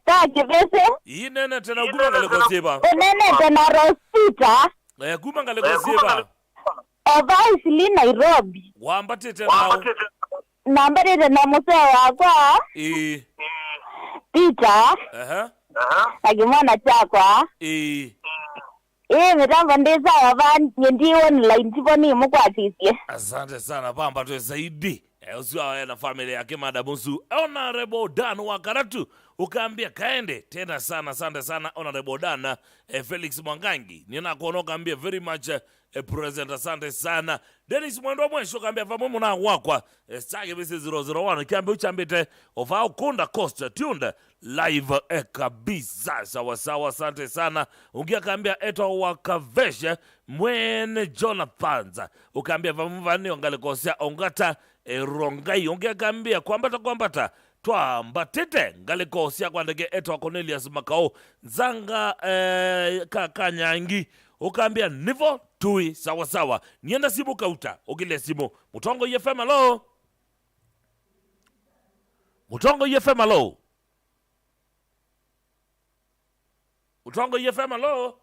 stage bese inene tena guma ngale kosiba nene tena Rosita guma ngale kosiba Ovaisi li Nairobi wambatite na nambarite na muse wakwa Peter akimwana chakwa mitambo ndisa wavani ndi online tiponi mukwatisye asante sana pamba tu zaidi usiwa na familia yake madamusu Honorable Dan wa Karatu ukaambia kaende tena sana asante sana Honorable Dan Felix Mwangangi nina kuona kaambia very much present asante sana Dennis Mwendo Mwisho kaambia famumu na wakwa stage bisi 001 kaambia uchambite ofao Kunda Coast tunde live kabisa sawa asante sana ungia kaambia eto wakaveshe mwene Jonathan ukaambia famumu vani ongale kosia ongata rongai ungia kaambia kwambata twambatite ngale kosia kwa ndege eto Cornelius Makao zanga kakanyangi ukaambia nivo tui sawa nienda simu kauta ogile simu Mutongo FM alo Mutongo FM alo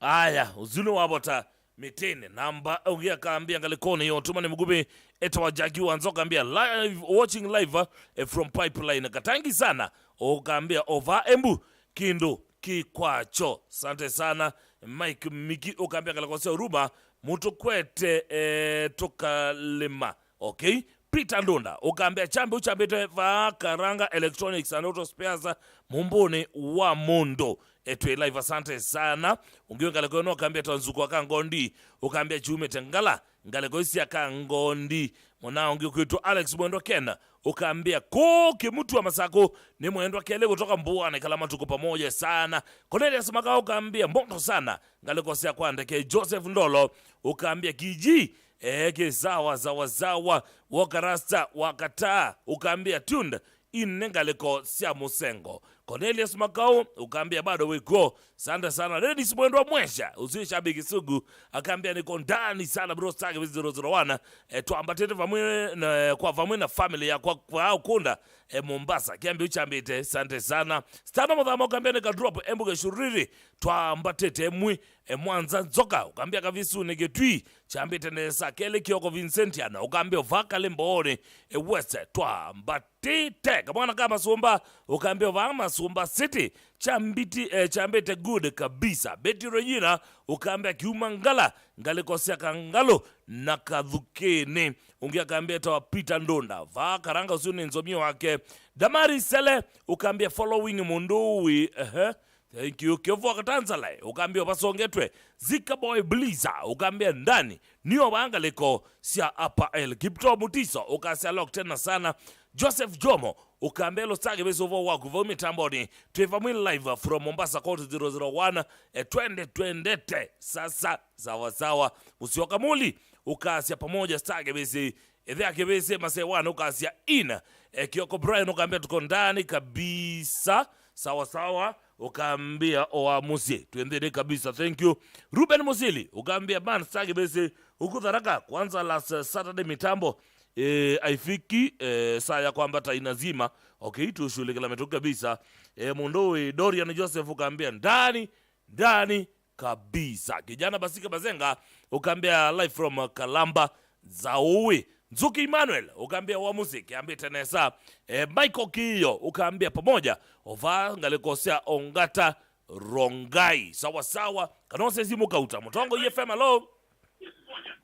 aya uzuni wabota mitene namba ugia kaambia ngalikone yo tumane mugubi eta wajagi wanzo kaambia live watching live from Pipeline katangi sana ukaambia over embu kindo kikwacho sante sana Mike Miki ukaambia ngalakosia Ruma mutukwete tukalima. Okay, Peter Ndunda ukambia chambe uchambite va Karanga Electronics and Auto Spares mumbuni wa Mundo etwe live. Asante sana. Ungiwe ngaleko no ukambia tanzuku waka ngondi ukambia chume tengala ngaleko isi yaka ngondi mwana ungiwe kuitu Alex Mwendo Ken ukambia koke mtu wa Masako ni Mwendo Kele kutoka Mbuane Kalama tuko pamoja sana. Cornelius Makao ukambia mbondo sana ngaleko siya kwa ndeke. Joseph Ndolo ukambia kiji zawa wakarasta wakata ukambia tunda inengaleko sia musengo. Cornelius Makao ukambia bado wiko sanda sana. Dennis Mwendo Mwesha usiri shabiki sugu akambia niko ndani sana bro stage 001 tuambatete kwa vamwe na family ya kwa ukunda Mombasa kiambi uchambite sante sana. Stana Mudhama ukambia nika drop embuge shuriri tuambatete mwi Mwanza Nzoka ukambia kavisu negetui chambite nesa kele Kioko Vincentiana ukambia vaka lembone West tuambatete kamwana kama Sumba ukambia vama Sumba City chambite good kabisa. Betty Regina ukambia Kiumangala ngalikosea kangalo na kadhukene ungia kambia tawa Peter Ndonda va Karanga usuni nzomio wake. Damari Sele ukambia following Munduwi thank you. Kiofu Katanzala ukambia pasongetwe. Zika Boy Bliza ukambia ndani niyo waangaliko sia apa el Kipto Mutiso ukasia lock tena sana. Joseph Jomo ukambia lo stage beso vo waku vo mitamboni tuifamili live from Mombasa Court 001 2020 sasa sawa usioka muli ukasia pamoja stage besi edhea kebese masewana ukasia ina Kioko Brian ukambia tuko ndani kabisa sawa ukambia oamuzi tuendele kabisa. Thank you. Ruben Musili ukambia man stage besi ukutharaka kwanza last Saturday mitambo aifiki saa ya kwamba ta inazima. Okay, tushule kila metu kabisa. Mundowe Dorian Joseph ukambia ndani kabisa. Kijana Basika Bazenga ukambia live from Kalamba Zaui. Nzuki Emmanuel ukambia wa muziki ambia tenesa. Michael Kiyo ukambia pamoja ova ngalikosea Ongata Rongai sawa kanose zimu kauta Mutongo EFM. Hello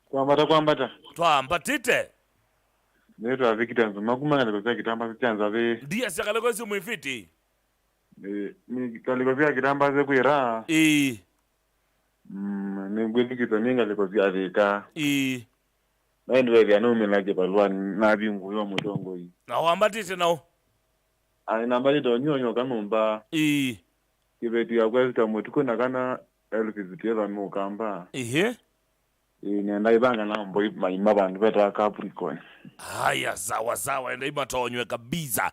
kwambata twambatite neto Victor Nzuma ngalikosea kitamba chanza ve dia sakaleko mwifiti ni ngalikosea kitamba ze kuira ni gwini kitoninga ngalikosea vika Ndio vya nome na jebalwa na bingu yo Mutongo yi na wambatite nao nambali to nyonyo kanumba kibetu ya kwesta mutuko nakana elfizitela mu kamba nenda ibanga na mbo maima bantu beta Capricorn. Haya sawa enda imatonywe kabisa.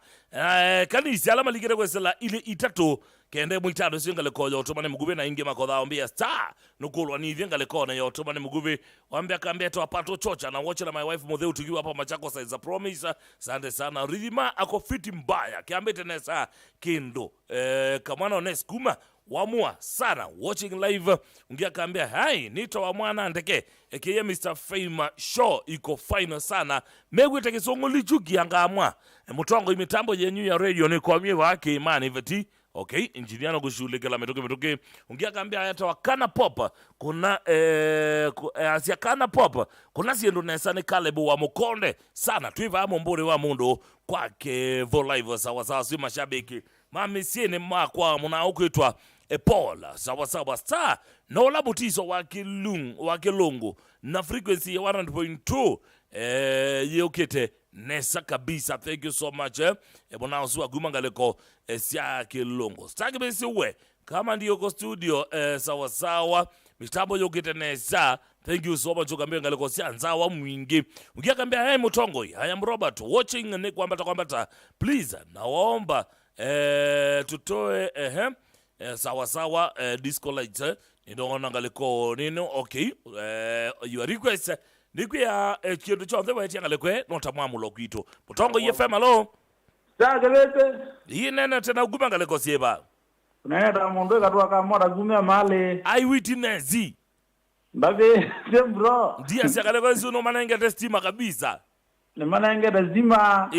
Kanisi alama ligere kwesela ile itatu kende mwitado singale kojo otomane mugube na inge makodha ombia star nukulwa ni vyengale kona ya otomane mugube wambia kambia to apato chocha na watch na my wife Modheu tukiwa hapa Machako size promise. Asante sana. Ridhima ako fiti mbaya kiambe tenesa kindo kamwana oneskuma wamua sana watching live ungia kambia hai nito wa mwana ndeke ekeye Mr. Fame show iko fine sana megwete kisongo lichuki angamwa Mutongo imitambo yenyu ya radio ni kwa mie wake imani veti. Okay, engineer kushule kala metoke ungia kambia hata wakana pop kuna asia kana pop kuna siendo nesa ni Kalebu wa Mukonde sana tuiva mbore wa Mundo kwake vo live sawa si mashabiki mami siene makwa muna ukitwa Paul sawa star no labutiso wa Kilungu na frequency ya 100.2 yokete nesa kabisa. Thank you so much. Bona uswa gumangaleko sia Kilungu star besi we kama ndio ko studio sawa mitambo yokete nesa. Thank you so much ukambia ngaleko sia nzawa mwingi ungia kambia hey Mutongo I am Robert watching ni kwambata please naomba tutoe sawa disco lights nidona ngaliko nino. Okay, your request nikuya kiendo chonde wetia ngalekwe notamwamulo kwito Mutongo EFM. Hello Sagelete yinene tena uguma ngaleko sieba unaenda mondo katwa kama gumia male eyewitness mbabe bro ndia sagaleko zuno manenge testima kabisa ni manenge testima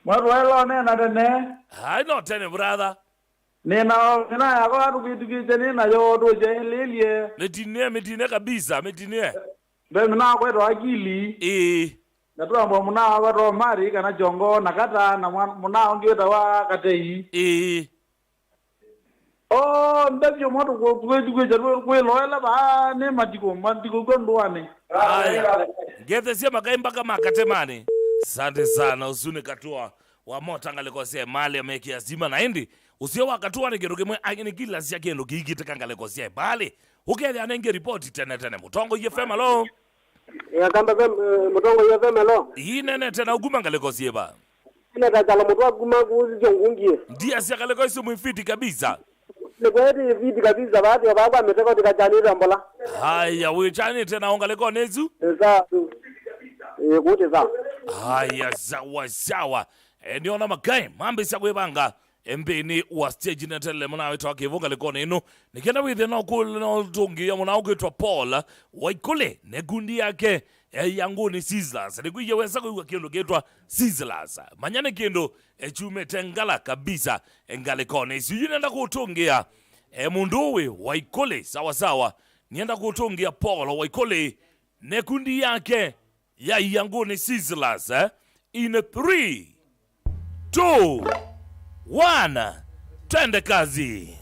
mwaru welo nena tene I not tell brother Nena yako atukitikiche nina yo doje lelie. Metine kabisa, metine. Be mna kwetu akili. Natua mbo mna wako mari kana jongo nakata na mna ongiweta wa katei. Oh, ndavyo moto kwe loela ba ne matiko gondwane. Aya. Gete sema kaimba kama katemani. Asante sana usune katua wa mota ngalekose mali ameki azima na indi. Usio wakatua ni geroge mwe agini kila siya kendo gigite kangalekose bali. Ukele anenge ripoti tene mutongo YFM alo. Ya kamba mutongo YFM alo. Hii nene tena uguma ngalekose ba. Ina tatala mutwa guma kuzi jongungie. Ndia siya ngalekose mwifiti kabisa. Nikweti vidi kabisa baadhi ya baba ameteka tikachanira mbola. Haya wichani tena ongaleko nezu. Eza kuti za. Haya sawa. Ndiona magai mambe sakwe banga. Mbeni wa stage na tele muna wetu wakivuka likone inu. Nikenda withe na ukuli na utungi ya muna ukitwa Paul Waikule negundi yake Yanguni Sizzlers. Nikuye wesa kwa kiendo kitwa Sizzlers. Manyane kiendo chume tengala kabisa engalikone. Siju nenda kutungia munduwe Waikule sawa. Nienda kutungia Paul Waikule negundi yake ya Yanguni Sizzlers. In 3, 2, 1, twende kazi.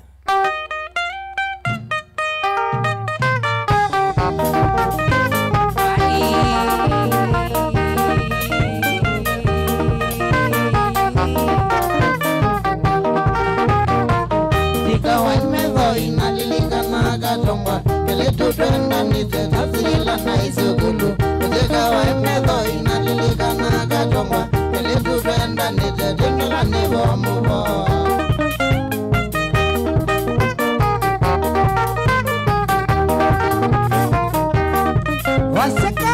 Ikawa imezo inalilika na katongwa Kele tutwenda nite tafsila na isukulu Ikawa imezo inalilika na katongwa Kele tutwenda nite tindula nivo muvo Waseka.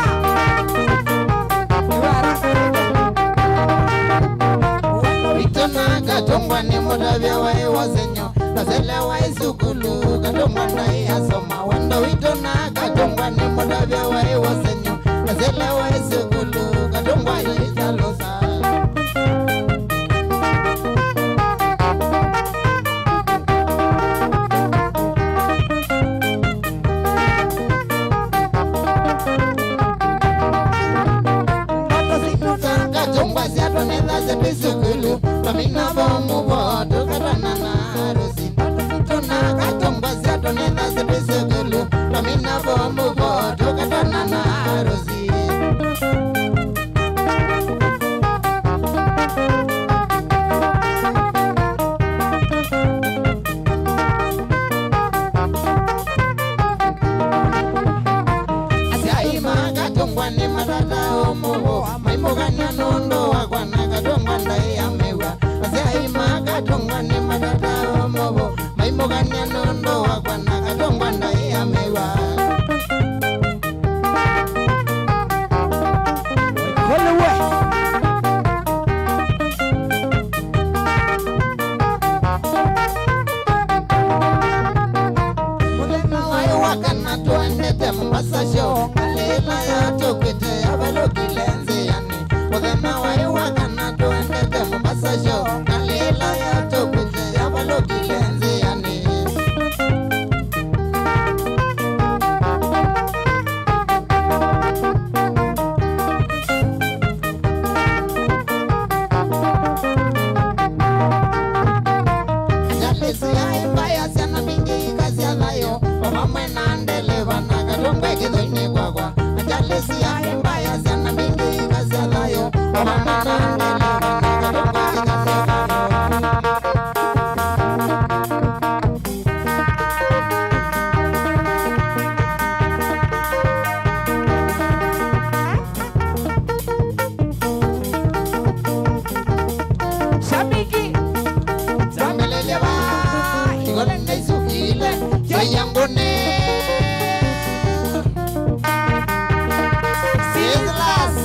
Vitona katongwa ni mudavya wa iwazenyo Nazele wa isukulu katongwa na iasoma Wanda vitona katongwa ni mudavya wa iwazenyo Nazele wa isukulu katongwa iitalosa Katongwa siato neza zepisukulu Pamina bomu boto katana na harusi Tuna katongwa siato neza zepisukulu Pamina bomu boto katana na harusi Asiaima katongwa ni matata omubo Maimuganya nondo wakwana katongwa ndai amewa Asiaima katongwa ni matata omubo Maimuganya nondo wakwana katongwa ndai amewa Kole Mulema wai wakana tuendete Mombasa show Kalela ya tokwete ya balokilenzi yani Mulema wai wakana tuendete Mombasa show Kalela ya tokwete ya balokilenzi yani Jalisi ya imbaya sana mingi kazi ya layo Wamamwe na ndele wana katongwe kidhoini kwa kwa Jalisi ya imbaya sana mingi kazi ya layo Wamamwe na ndele wana katongwe kidhoini Shabiki. Zamelele ba Igole neisukile Soyangone Sizzlers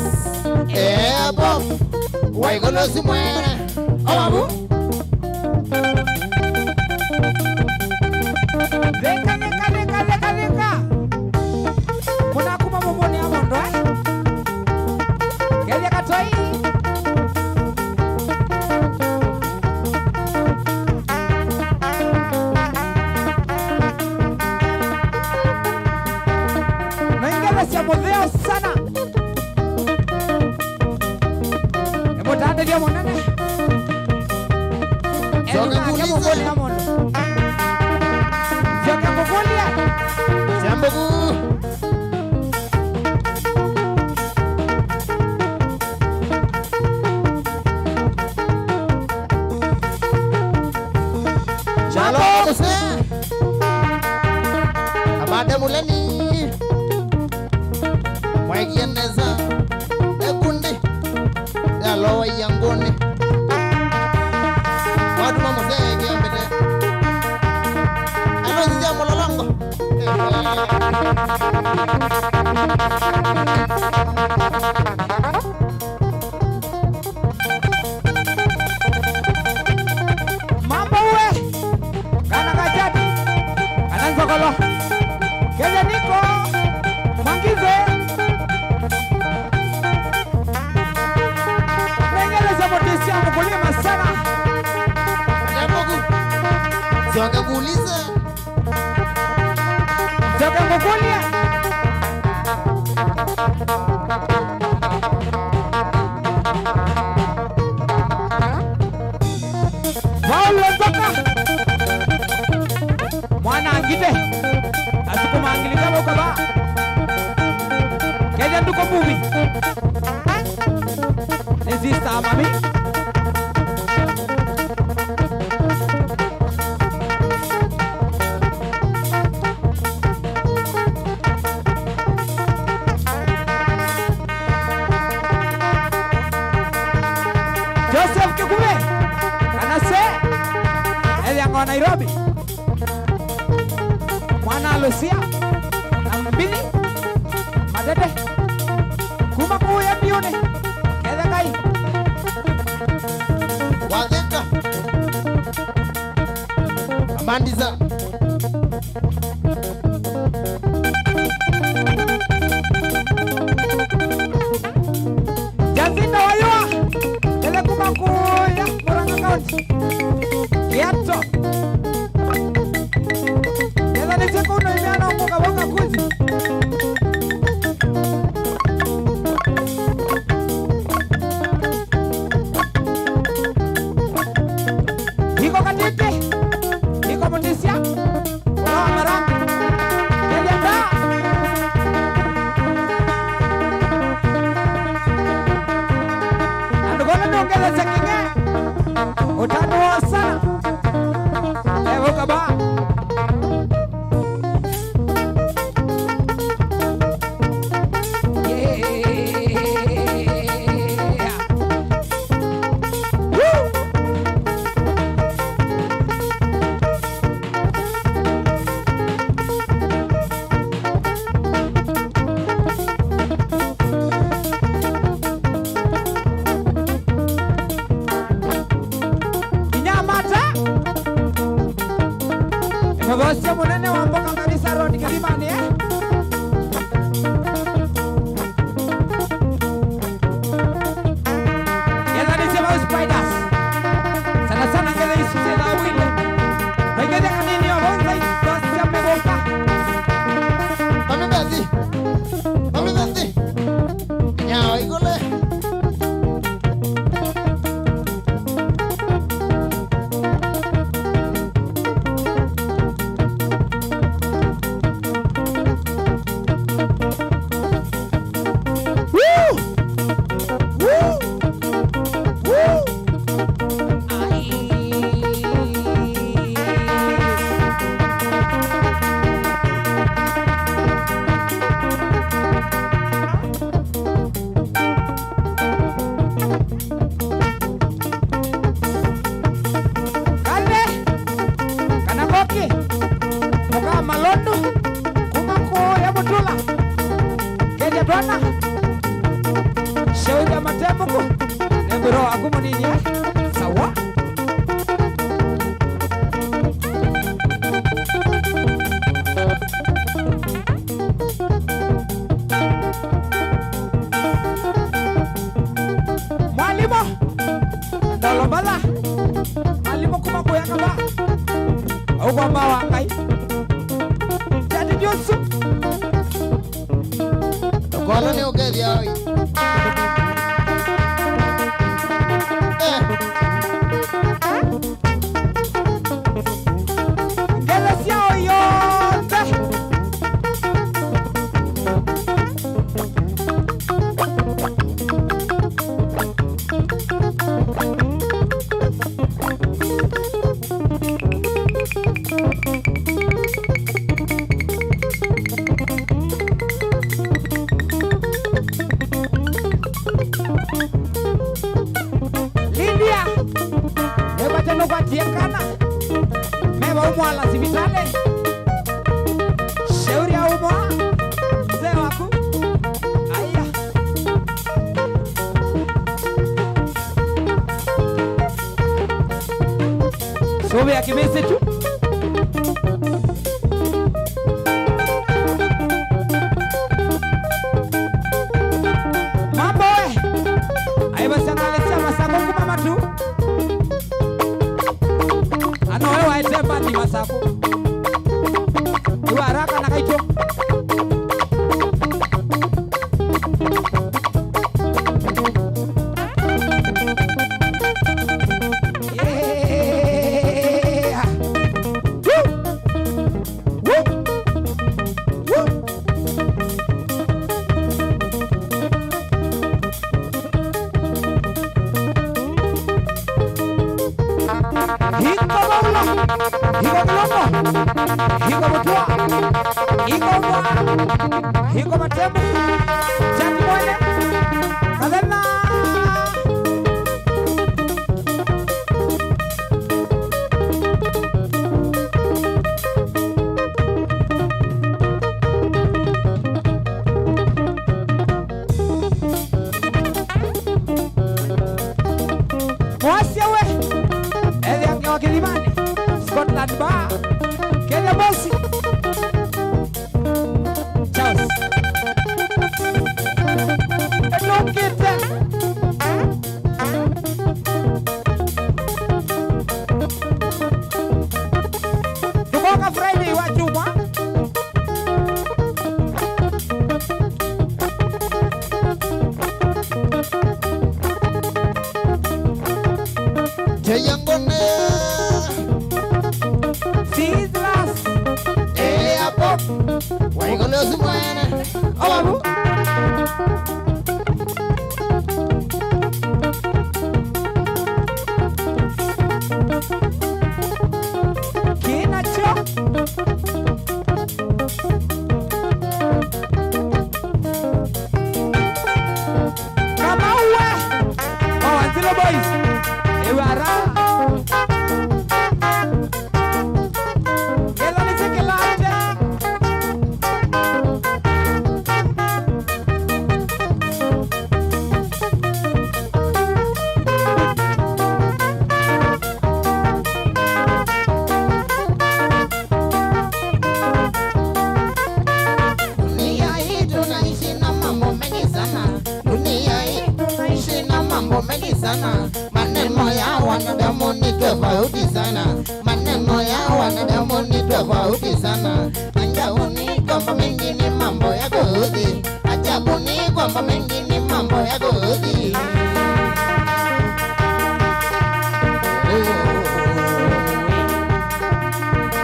Bob Waigolo si muere Omabu Leka. Muna kuma mumuni ya mondo Kelia katoi. Sioka kuuliza. Sioka kukulia. Jambo kuu. Chalo muse. Amade muleni. Mwagieneza. Ekundi. Yalo yangoni. Watu muse kiambete. Ano zija mololongo. Mambo we. Kana kajati. Kana nzokolo. Kenya niko. Mwangize. Mengeleza motesi ya mkulima sana. Jambo kuu. Sioka kuuliza. Sioka kukulia. Paulo Zoka. Mwana angite. Atukuma angilika bokaba. Kenya nduko bubi. Nesista mami. Joseph Kikume. Kanase. Eliango Nairobi. Mwana Lucia. Nambili. Madete. Kuma kuya mione. Keda kai. Wageka. Amandiza. Jazinda wayua. Keda kuma kuya. Muranga County. Kiato. Keda niseko uno imeana umuka wanga kuzi. Niko katete. Niko mundisia. Unawa maranga. Keda andugona ndongeza sekinge. Utano wa sana. Evo kaba. Yeah. Woo. Inyamata. Mabosya munene wa mboka kanisa road Kilimani Yeza nisema spiders. Sana sana ngeze isuse na wile. Haigeze kanini ya bonza isosya meboka. Mami basi. Mami basi. Nyawa igole. Woo! Woo! Woo! Kale kana koki muka malondo kuma ko ya mutula keje bwana shauri ya matemuko nebro akumunini sawa mwalimu ndalobala mwalimu kuma ko ya kaba au kwa bawa kai jadi Josu Kola ni ugedi yawi. mwala sivitale. Shauri ya umwa mzee wako. Aya. Sobe ya kimese tu. Mambo we. Aiba sana lecha masako kumama tu. Ano wewe waitemba ni masako. Tu haraka na kaito. Hiko matemu Chati mwene Kadena Mwasya we Ede yange wakilimani Scotland Bar Kenya Bosi Charles Look at that Tukoka Friday wa Juma Jayangone Sizzlas Apo Waigolo Sumwana Awabu Kinacho Kama uwe Antilo Boys Ewara Ela nisekelate Dunia hii tunaishi na mambo mengi sana. Dunia hii tunaishi na mambo mengi sana. Maneno ya wanadamu ni tofauti sana. Maneno ya wanadamu ni tofauti sana. Ajabu ni kwamba mengi ni mambo ya kuudhi. Ajabu ni kwamba mengi ni mambo ya kuudhi.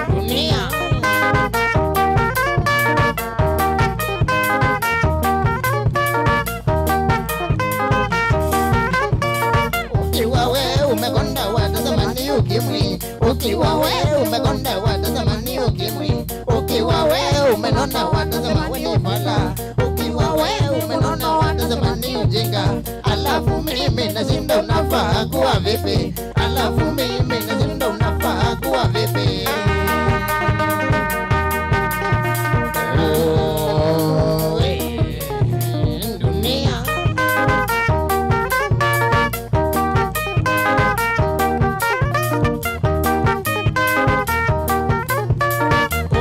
Dunia ukiwa we umekonda watazamani ukimwi. Ukiwa we umekonda watazamani ukimwi. Ukiwa we umenona watazama wenye fala. Ukiwa we umenona watazamani ujinga. Alafu mimi nashinda unafaa kuwa vipi? Alafu mimi nashinda unafaa kuwa vipi? Dunia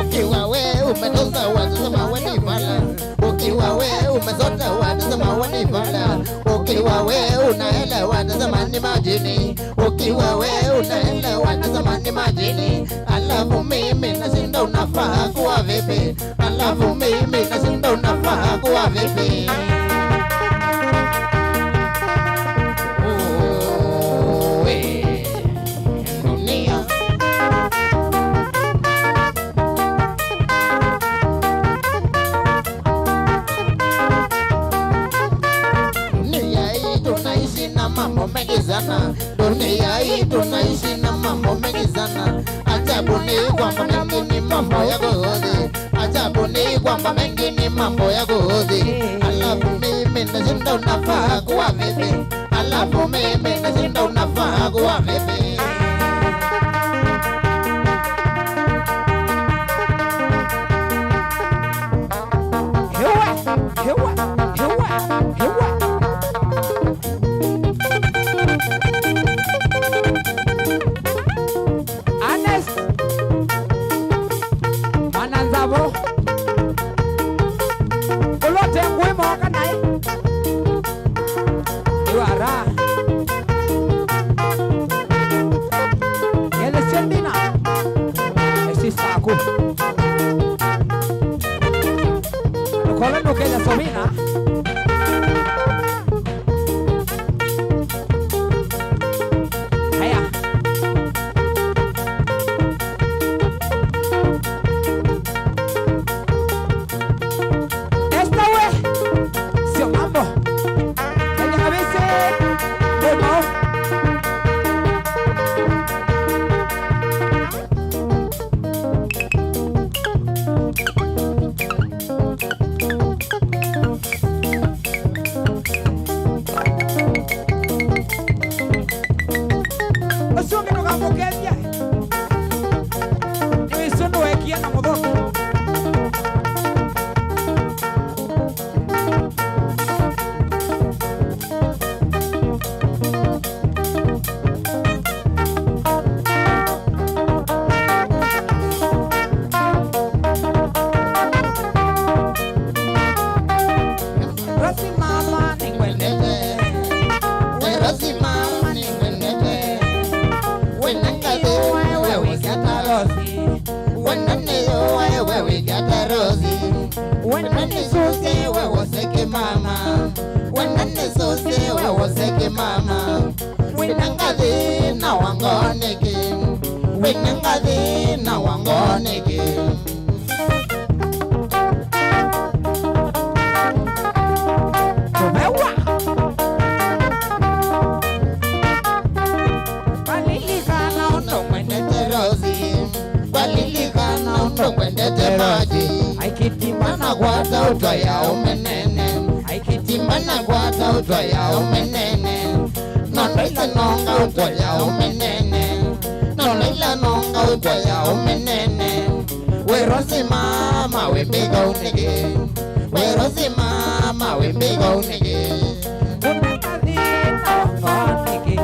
ukiwa we umetoza watazama wenye fala. Ukiwa we umezota watazama wenye fala. Ukiwa we unaela watazama ni majini. Ukiwa we unaela watazama ni majini. Alafu mimi nashinda unafaa kuwa vipi? Alafu mimi nashinda unafaa kuwa vipi? Dunia dunia hii tunaishi na mambo mengi sana. Dunia hii tunaishi na mambo mengi sana. Ajabu ni kwamba mengi ni mambo ya kuudhi. Ajabu ni kwamba mengi ni mambo ya kuudhi. Alafu mimi nashinda unafaa kuwa vipi? Alafu mimi nashinda unafaa kuwa vipi? Wenani susi wewe seke mama. Wenani susi wewe seke mama. Wenangadi na wangoneke. Wenangadi na wangoneke. Kumewa Balilikana Uno mwendete rozi. Balilikana uno mwendete maji. Aikitimana Gwata utwa ya umenene. Aikitimana gwata utwa ya umenene. Nonoila nonga utwa ya umenene. Nonoila nonga utwa ya umenene. Werosi mama wembega unege. Werosi mama wembega unege. Unangadi na wangoneke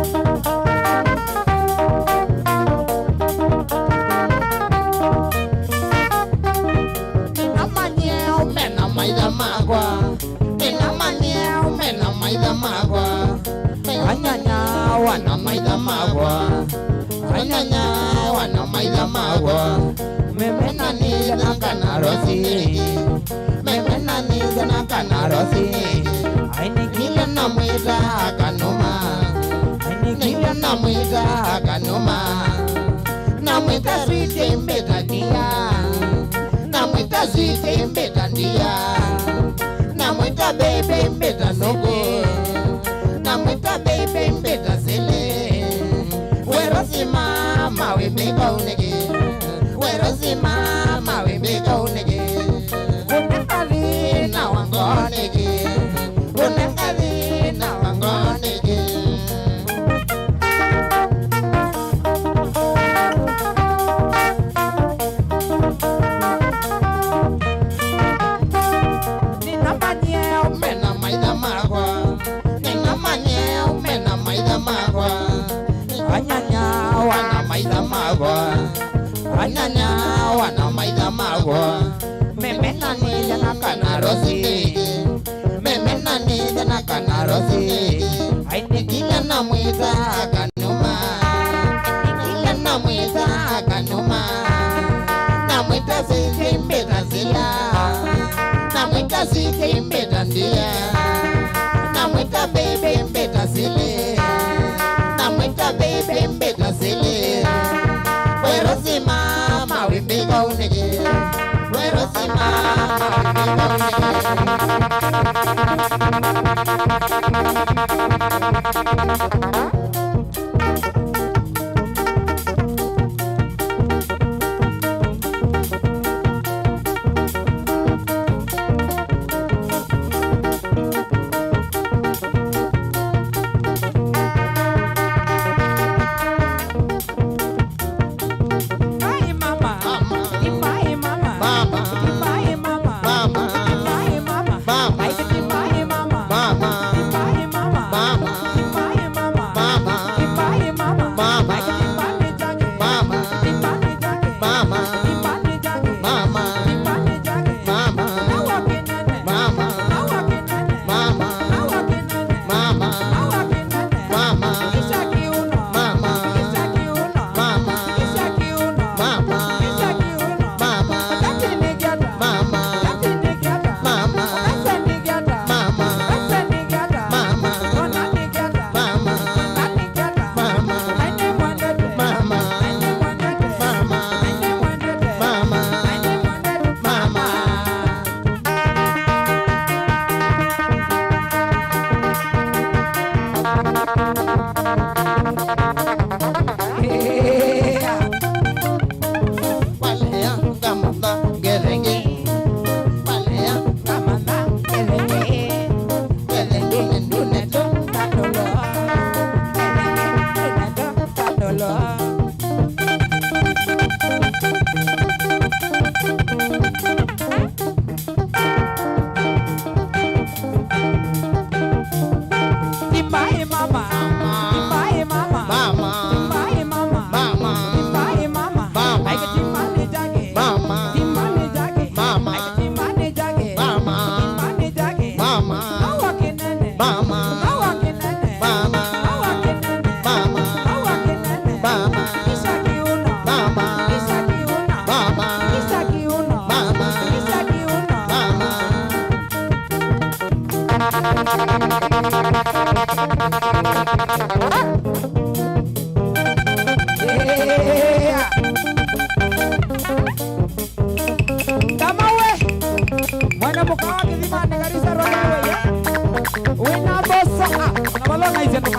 Inamanyeo mena maida magwa. Inamanyeo mena maida magwa. Anyanya wana maida magwa. Anyanya wana maida magwa. Memena niza na kanarosi. Memena niza na kanarosi. Kila na mwita kanuma. Kila na mwita kanuma. Na mwita switi mbeta dia. Na mwita switi mbeta dia. Na mwita baby mbeta nogo. Na mwita baby mbeta sele. Werosi mama wembeka unege. Werosi mama wembeka unege. Unangadi na wangonege. Unangadi na wangonege. Ninamanyeo Mena maida magwa. Ninamanyeo mena maida magwa. Anyanya Wana maida magwa. Anyanya wana maida magwa. Memena niza na kanarosi. Memena niza na kanarosi. Kila na mwita kanuma. Kila na mwita kanuma. Na mwita sisi mbeta sila. Na mwita sisi mbeta ndia. Na mwita baby mbeta sile. Na mwita baby mbeta sile. Werosi mama wembega unege. Werosi mama wembega unege.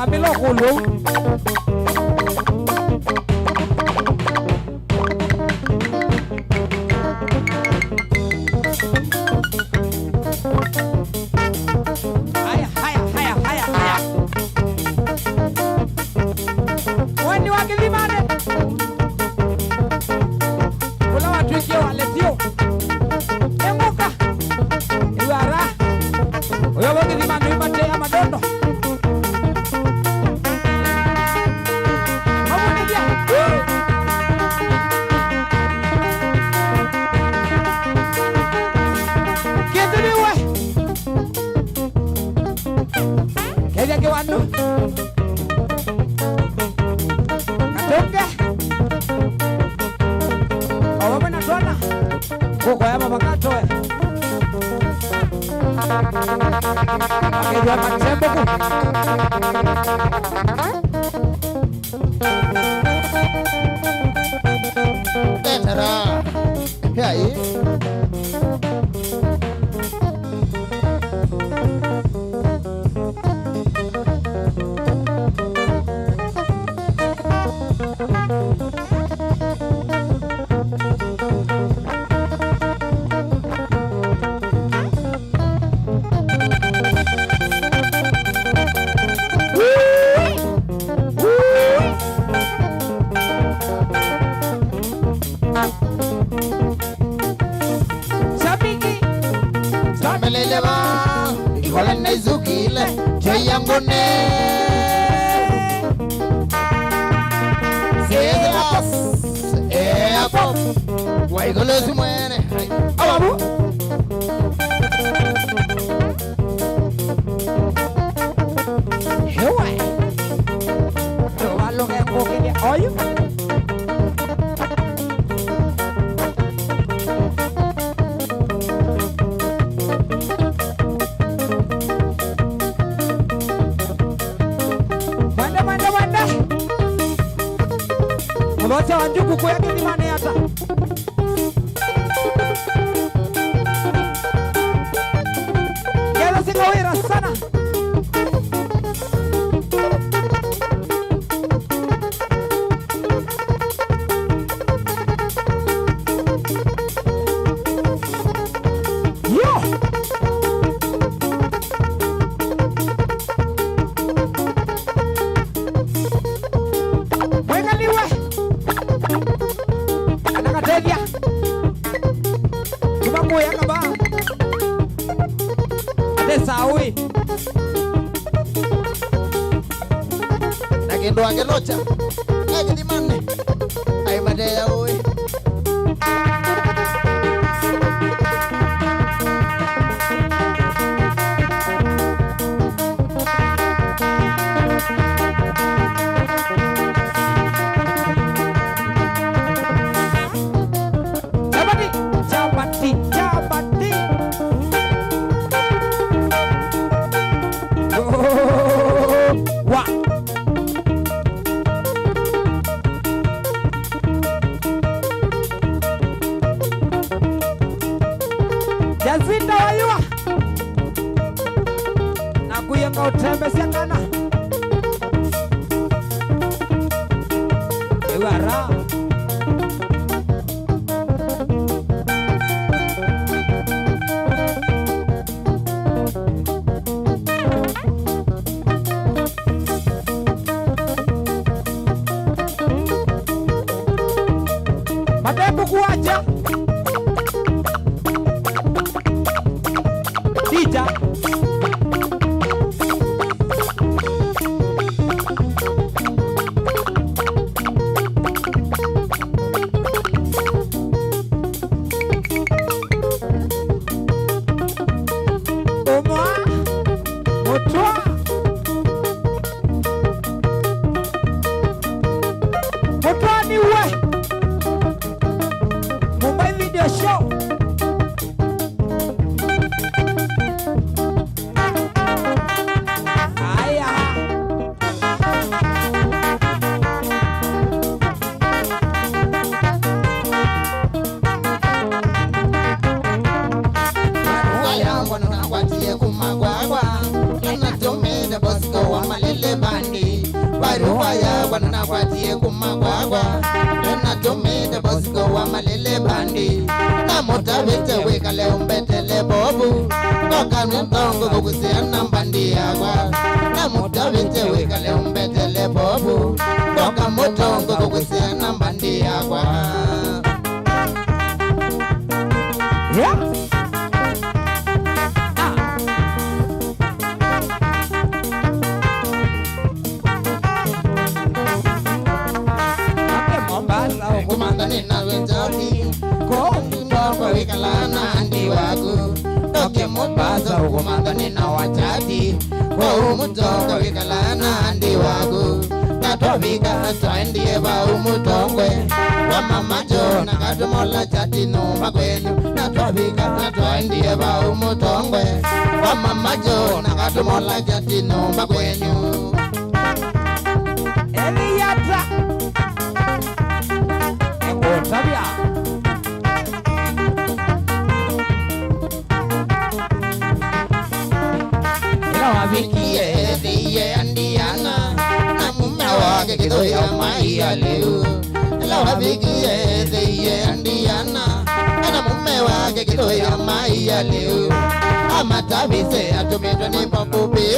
Amilo kulo. Haya. Wani wakizimane. Kula watu ikiwa waletio. Emuka. Iwara. Uyo wakizimane wipate ya madondo. Ke wanu Katonge Awa na dona Koko ya mama katoe Akejua matembo ku Tetara Yai Waigolosi mwene Awabu Hewa Walo kaya kokini oyu Manda Mlote wanjuku kuyake ni mane yata Kawira sana Yo Wengaliwe Anakatedia Kumangu ya kaba Sawi Nakendo angelocha Ege di manne Ay madea oi Chapati Jazinda wayua Nakuya kautembe siakana Ewara Matembo kuacha Dija Omoa Motoa Motoa ni we malele bandi na mutavite wikale umbetele bobu koka mtongo kukusiana mbandi yakwa na mutavite wikale umbetele bobu koka mtongo kukusiana mbandi yakwa. Yeah. Kumandani na wenzoni Kumandoko wikalana andi wagu Toke Mombasa kumandani na wachati Umutoka wikalana andi wagu Katwavika twaendie ba umutongwe Wa mama jo na katumola chati numa kwenyu Katwavika twaendie ba umutongwe Wa mama jo na katumola chati numa kwenyu. Eliata Sabia ila wavikie diye andiana na mume wake kidoya maia leo ila wavikie diye andiana na mume wake kidoya maia leo amatavise atumitwa ni papupi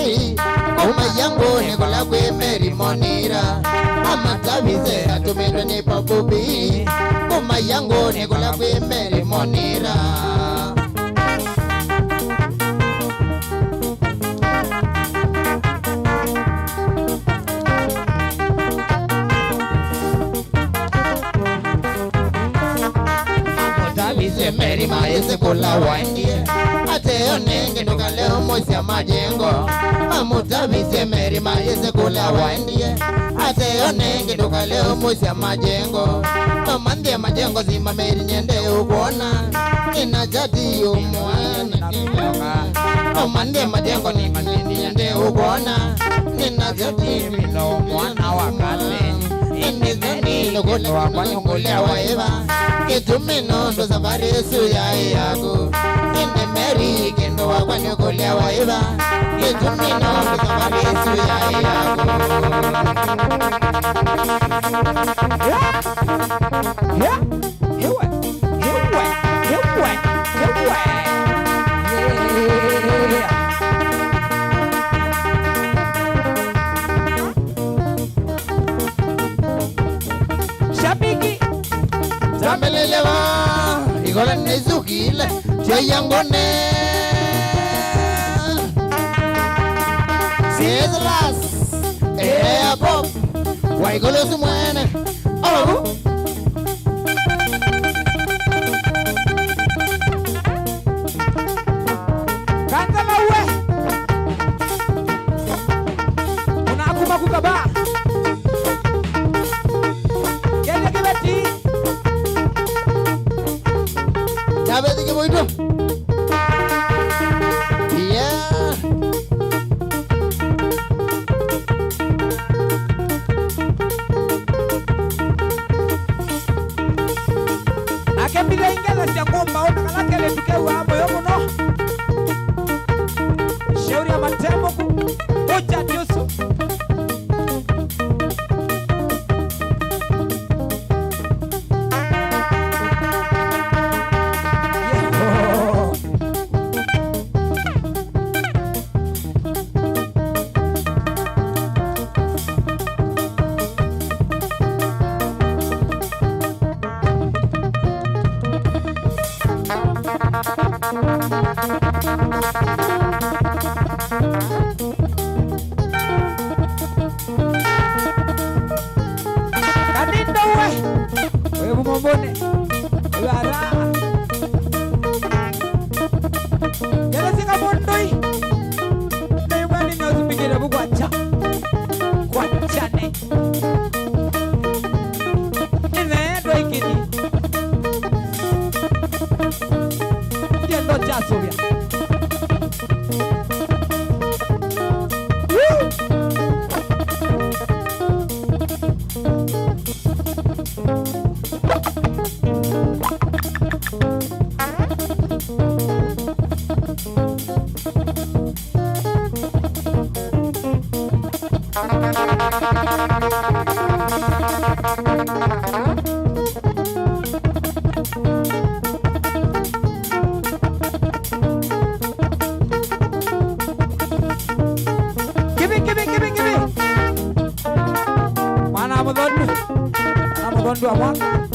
kuma yangu nikola kwe Mary Monira amatavise atumitwa ni papupi kuma yangu nikola kwe Mary Monira. Amatavise Mary maese kula waindie ate onenge nduka leo mosi ya majengo Amutavise Mary maese kula waindie ate onenge nduka leo mosi ya majengo Mamandie majengo zima Mary nyende ukuona Nina jati umwana kiloka Mamandie majengo ni manini nyende ukuona Nina jati mino umwana wakale Inizeni nukuto wakanyungulea waiva Kitumino ndo safari su ya yaku Ine Mary kendo wakanyungulea waiva Kitumino ndo safari su ya yaku. Yeah. Hewe. Shabiki Tambelelewa Igola nezukile Cheyangone Siezlas Pop Waigolo sumwene Oh Kantala we Unakuma kukaba Kenya kibeti Jabeti kiboito Yeah Akembile ingeza siya kumba Unakalakele tukewa hapo yomu no Shauri ya matembo Ucha diusu Kanindo we Wewe mumbone Wara Yala sika mondoi Nayubani nyozupigire bugwacha Kwachane Ine doikini Yendo chasubia wa mwaka.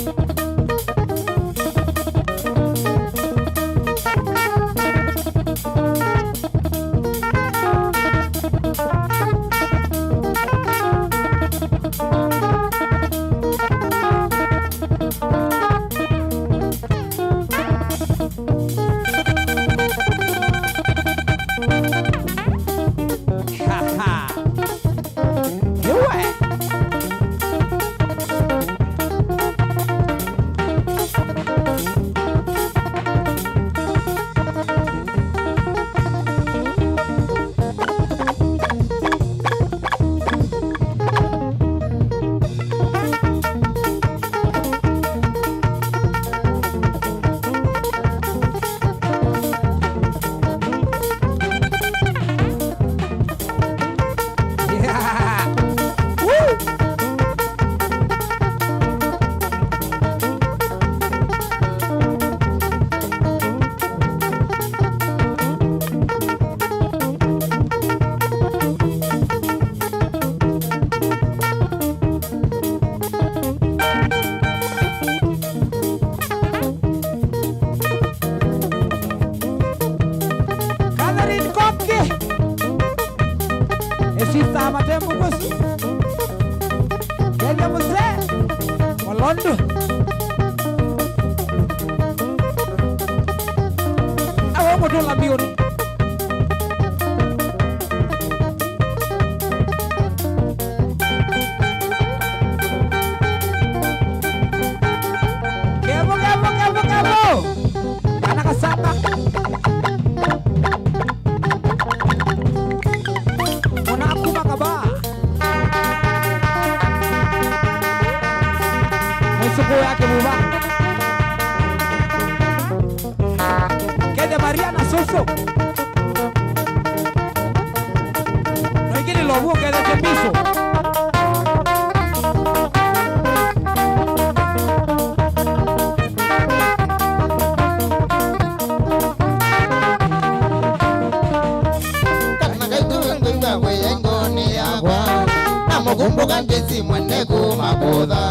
Kumbuka ndezi mwene kumakudha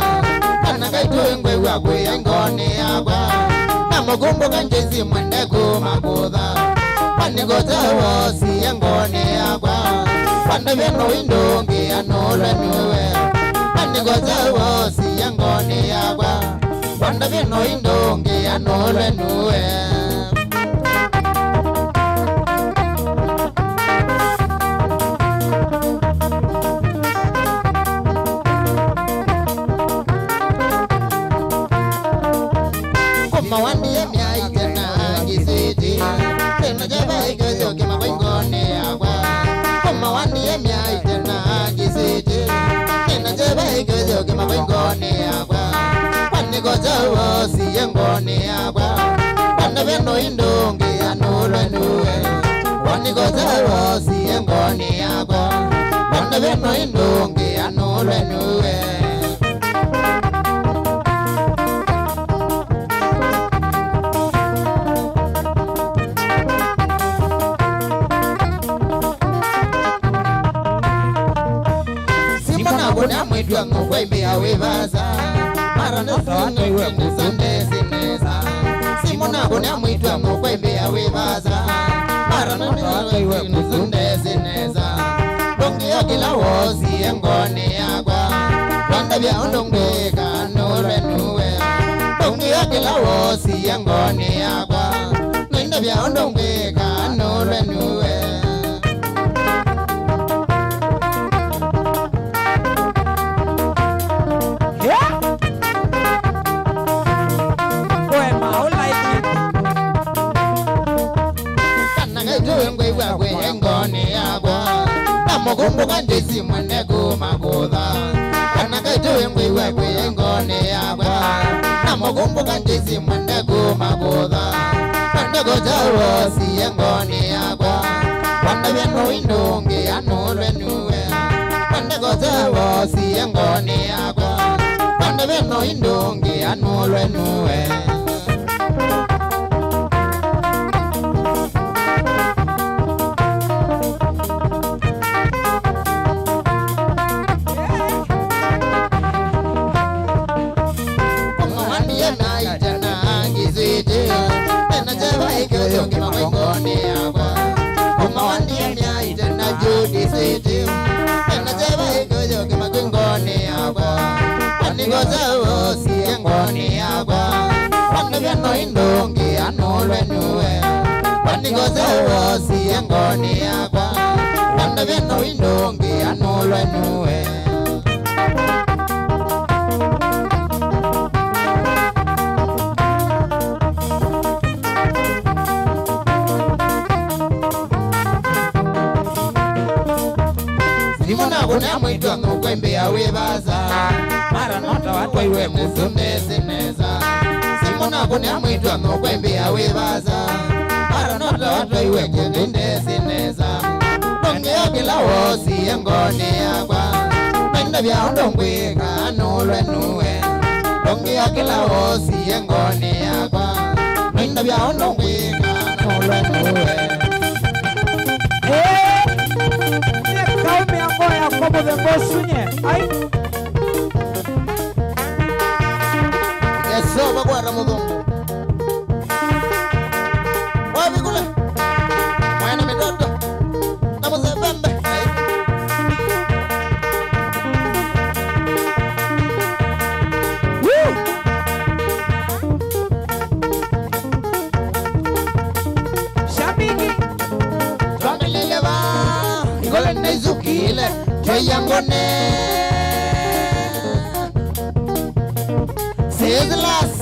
kana kaitwengwe wakwe ngoni yakwa namukumbuka ndezi mwene kumakudha panikoza wosi ngoni yakwa pande beno indongi anole niwe panikoza wosi ngoni yakwa pande beno indongi anole niwe mawani ya miaite na gisiti tena jaba ikazo kima wengone yakwa mawani ya miaite na gisiti tena jaba ikazo kima wengone yakwa panikoza wosi yengone yakwa pande beno indongi anole nuwe panikoza wosi yengone yakwa pande beno indongi anole nuwe Kuna mwidwa ngwembe awevaza marana sana iwe kusande sineza simona kuna mwidwa ngwembe awevaza marana sana iwe kusande sineza donge yakila wosi engone yakwa wanda bya ondonge kanore nuwe donge yakila wosi engone yakwa nenda bya ondonge kanore nuwe Kumbuka ndezi mwene kumakudha kana kaitwengwe wakwe ngone yakwa namukumbuka ndezi mwene kumakudha kana koza wosi ngone yakwa kana beno indongi anole nuwe kana koza wosi ngone yakwa kana beno indongi anole nuwe ndongi magongoni yakwa kumawandia myaite na judi siti ena jeba ikojoki magongoni yakwa wanigoza wosi engoni yakwa wanaveno indongi anulwe nuwe wanigoza wosi engoni yakwa wanaveno indongi anulwe nuwe Kuna mwitwa mukwembe ya webaza mara nota watu iwe muzundezi neza simona kuna mwitwa mukwembe ya webaza mara nota watu iwe muzundezi neza donge ya kila wosi engoni yakwa menda vya ondongwe kanulwe nuwe donge ya kila wosi engoni yakwa menda vya ondongwe kanulwe nuwe Kaume yango ya kobo de bosunye. Ai. Yeso bagwara mudongo. Wabi kule. Mwana mitoto. Namuze bembe. Woo! Shabiki. Family ba. Igole nezukile. Cheyangone Sizzlas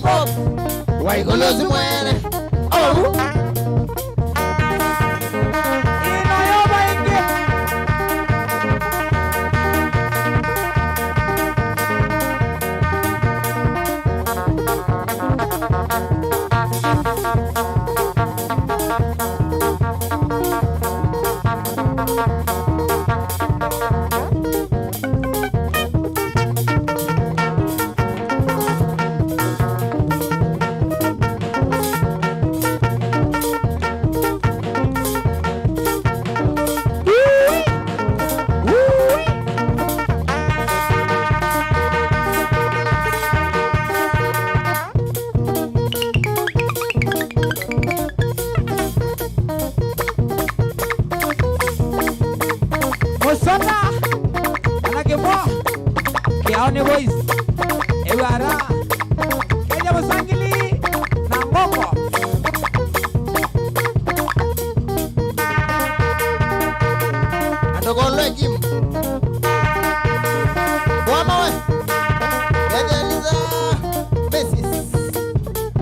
Bob Waigolozi mwene Oh Inayoba ingi. Osona anakemo kiaone boys ewara keja musangili na ngoko Andogolo ekim Wama we Edeliza Besis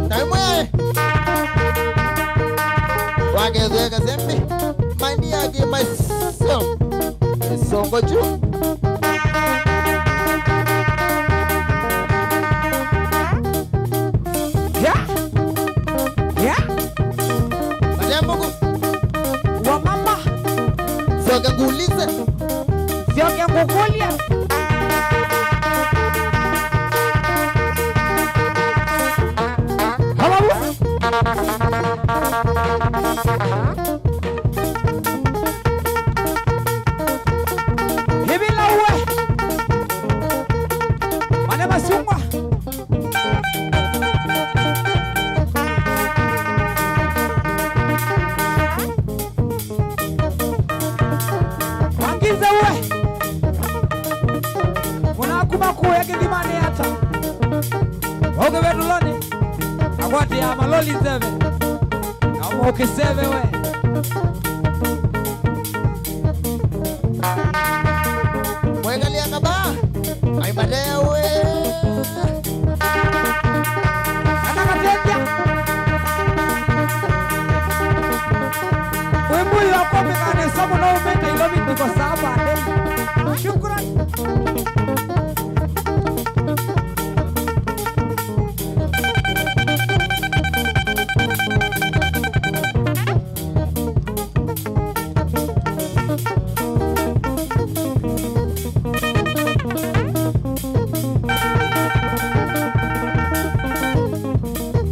Taimwe Wagezwe kazembi Mani yagi maso Songo juu ya ya Majambugu wa mama Soga ngulize sio kukulia hawabu hivi la uwe mane masungwa wangize uwe munakuma kuya kidimani hata oge veduloni akwati ya maloli zeve amoke seve we Mwegalia kaba Aimadewe anakateja wembuyu akope kane somo na umete ilobi niko saba ade shukran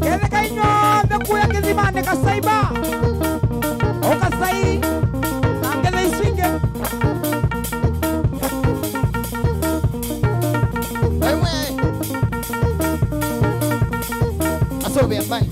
kele kainyo bekuya kizimane kasaiba okasai nangele iswinge Aimwe Asobe mbai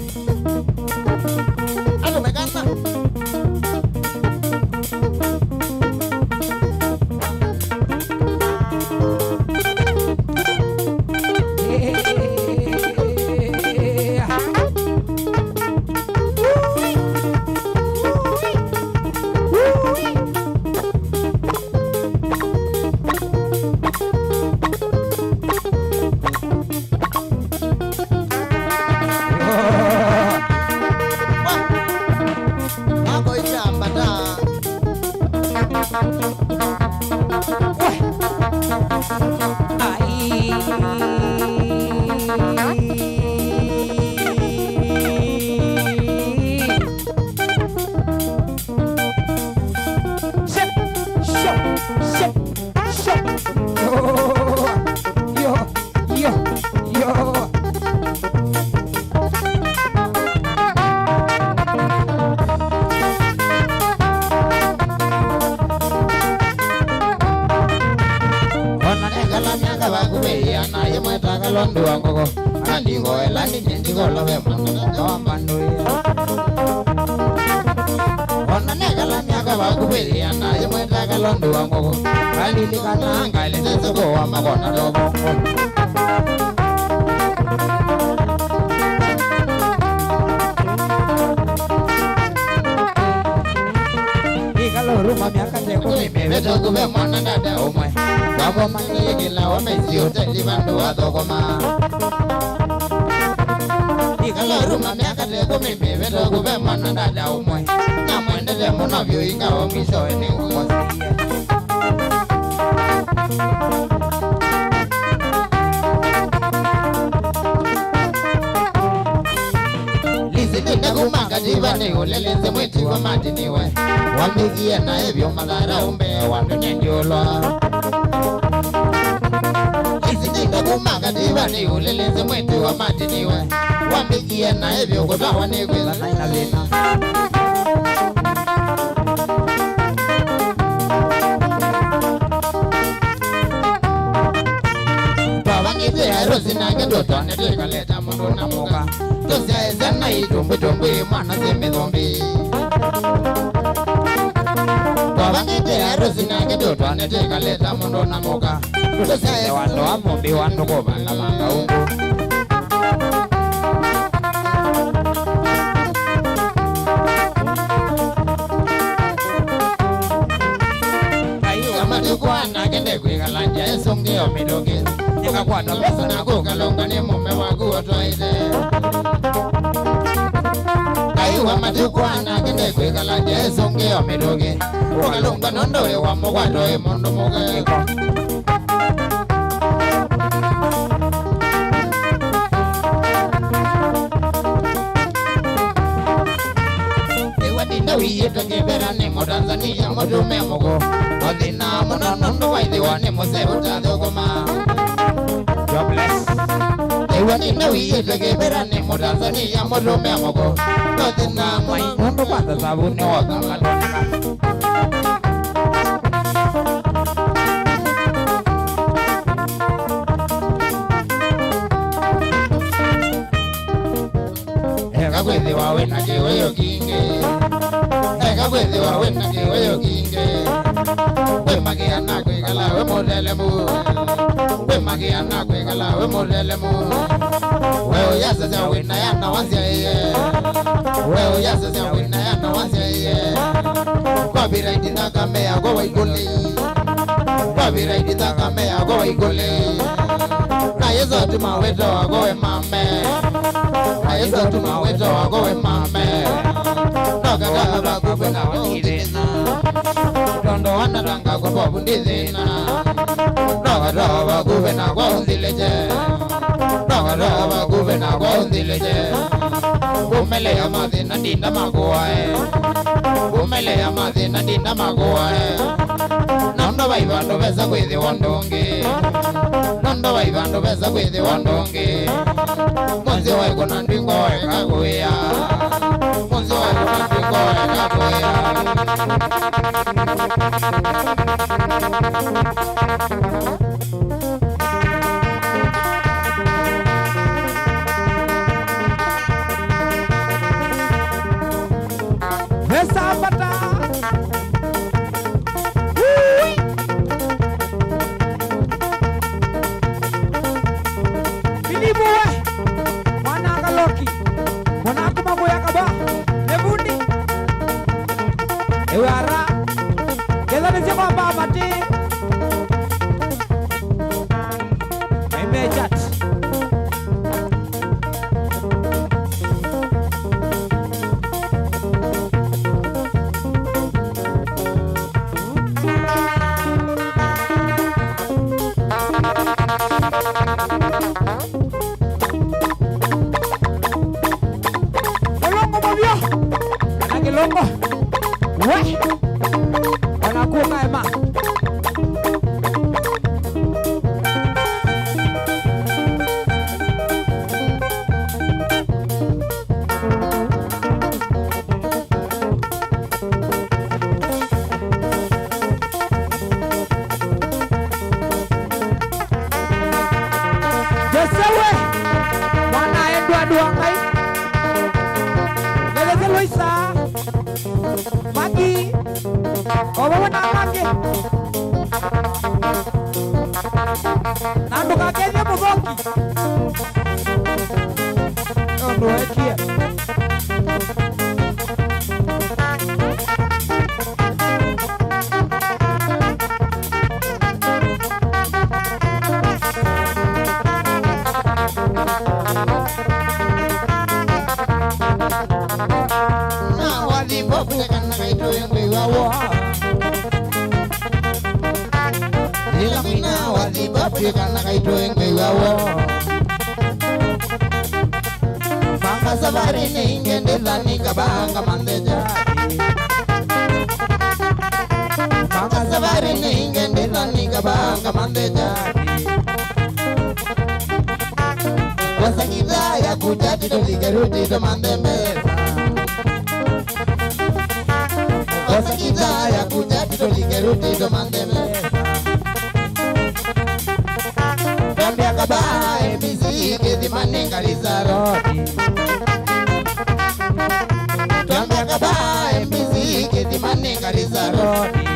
Londo wangogo andingo elani ndigo lawe mwana mandoya ona negala nyaga bakubeli ana yemweta kalondo wangogo alili kana ngale zezo wa magona dobo igalo ruma miaka teko mebeto kube mwana dada umwe babo mani gila wa mezi hoteli bando adogoma igalo ruma miaka teko mebeto kube mwana dada umwe nyamwende de mona vyo ingawa mwisho ene ukwasiye Lizidinde kumanga jibane ulelenze mweti wa matiniwe Wamigia na evyo madhara umbe wandunye njolwa Lizidinde kumanga jibane ulelenze mweti wa matiniwe Wamigia na evyo kwa wanegweza na inalina Wangite harosi na ngedoto aneteka leta mundu na muka Tosia ezana itumbu tumbu mwana seme zombi Wangite harosi na ngedoto aneteka leta mundu na muka Tosia ezana wamumbi wanduko banda manga ungu Matukwana kende kwigalanja esongeo midoge Nikakwata pesa na kukalonga ni mume wangu otoide Kaiwa matukwana kende kwigalanja esongeo midoge Kukalonga nondoe wa mugwatoe mundu mugeko Wiye tukibera ni mo Tanzania mudume mugo Odina munonondo waidiwa ni musebuta dhuguma God bless Ewa wiye tukibera ni mo Tanzania mudume mugo Odina munonondo pata sabuni waka madonaka Ega kwezi wawe na kiweyo kinge Kwezi wa wena kiweyo kinge We magiana kwegala we modelemu We magiana kwegala we modelemu We uyasa za wena yana wansia iye We uyasa za wena yana wansia iye Kwa biraidi dhaka mea kwa waiguli Kwa biraidi dhaka mea kwa waiguli Na yezo tuma weto wako we mame Na yezo tuma weto wako we mame Nogada bakupe na wakirena Tondo wanaranga kwa babu ndizena Nogada bakupe na kwa unzileje Nogada bakupe na kwa unzileje Kumele ya mazi na dinda makuwae Kumele ya mazi na dinda makuwae Nondo waivando besa kwithi wandongi Nondo waivando besa kwithi wandongi Mwenzi waiko na ndingo wekakuya Mwenzi waiko na ndingo wekakuya Besa bata Bilibuwe Mwana kaloki Mwana kumabu ya kaba Nebundi Ewe ara Keza nisema mati Imejat Obo na kake. Nando kake dia mugongi. Ndo ekia. Manga safari ninge ndani kabanga mandeja. Manga safari ninge ndani kabanga mandeja. Wasakita ya kujati to ligeruti to mandembe. Wasakita ya kujati to ligeruti to mandembe. Kambia kabae miziki zimaninga lizaroti. Kambia kabae miziki zimaninga lizaroti.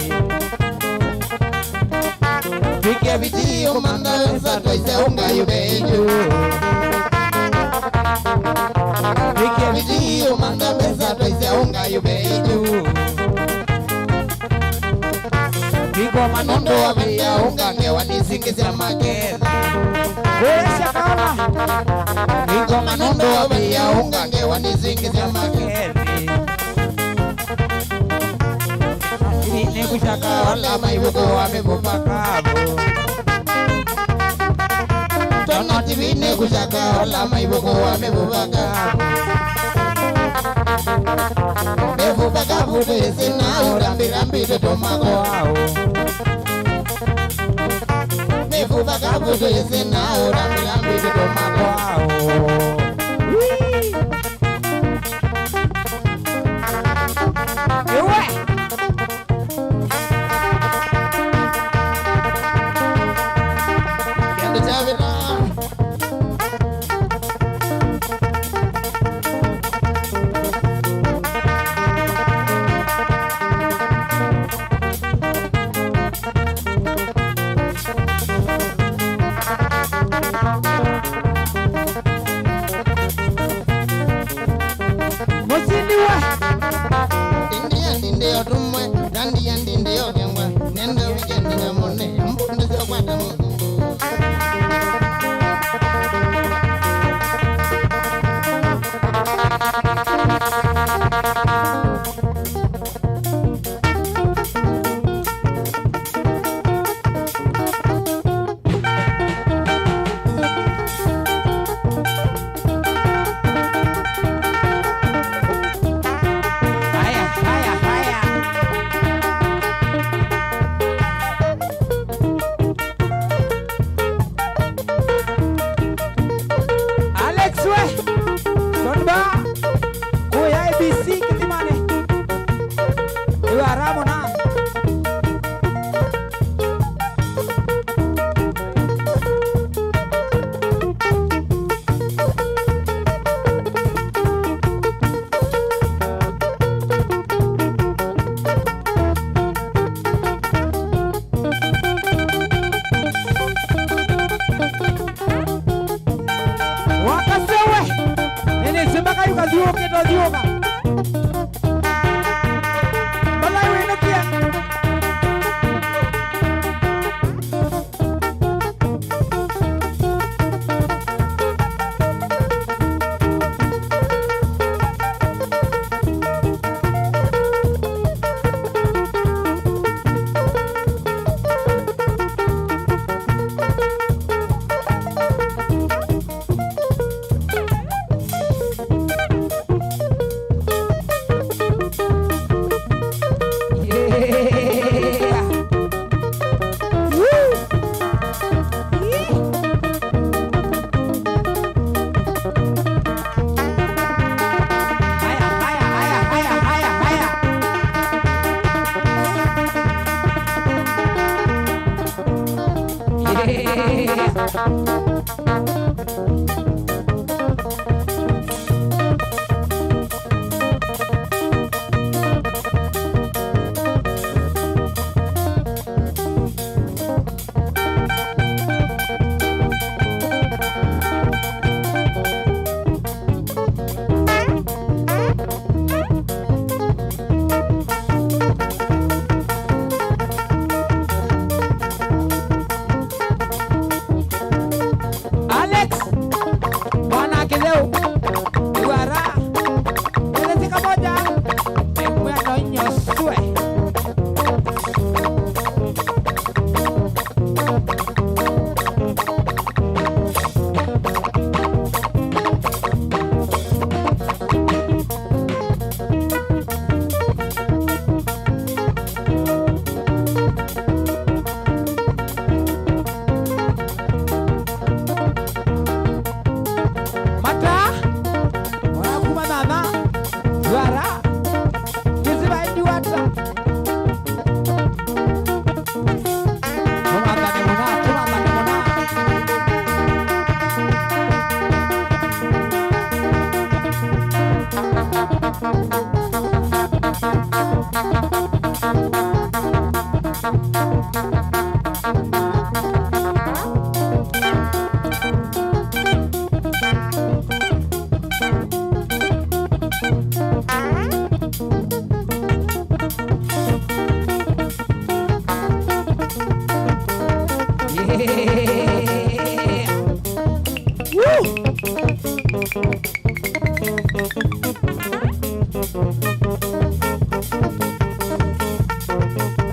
Fikia vitio manda wenza toise unga yubeju. Fikia vitio manda wenza toise unga yubeju. Fikia manondo wa vya unga ngewa nisingizia mageza. Wesha kama. Fikia manondo wa vya unga ngewa nisingizia mageza. Ini kushaka Wala maibuko wamebupa kabo. Tona TV ne kushaka wala maibuko wamebupa kabo. Mebupa kabo to yesina urambi rambi to tomako wao. Mebupa kabo to yesina urambi rambi to tomako wao.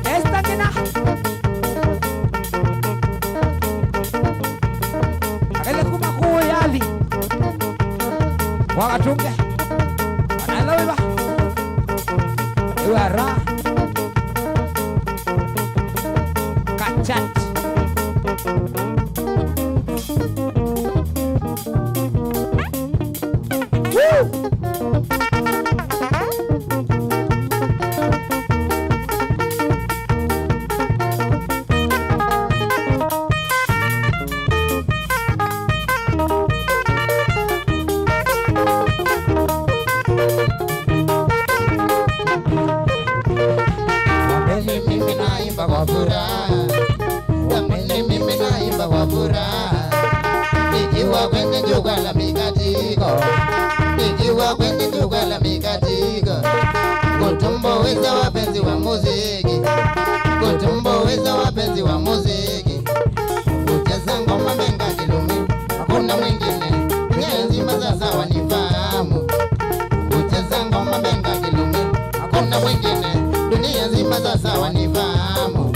Esta tena. Akele kuma kuyali. Wakatunge. Analawiba. Iwara. Kachat. Woo! Mimi naimba kwa furaha, mimi naimba kwa furaha, nikiwa kwenye jukwaa la mikatiko, nikiwa kwenye jukwaa la mikatiko, kutumbuiza wapenzi wa muziki, kutumbuiza wapenzi wa muziki, kucheza ngoma Benga Kilumi, hakuna mwingine dunia nzima sasa wanifahamu, kucheza ngoma Benga Kilumi, hakuna mwingine dunia nzima sasa wanifahamu.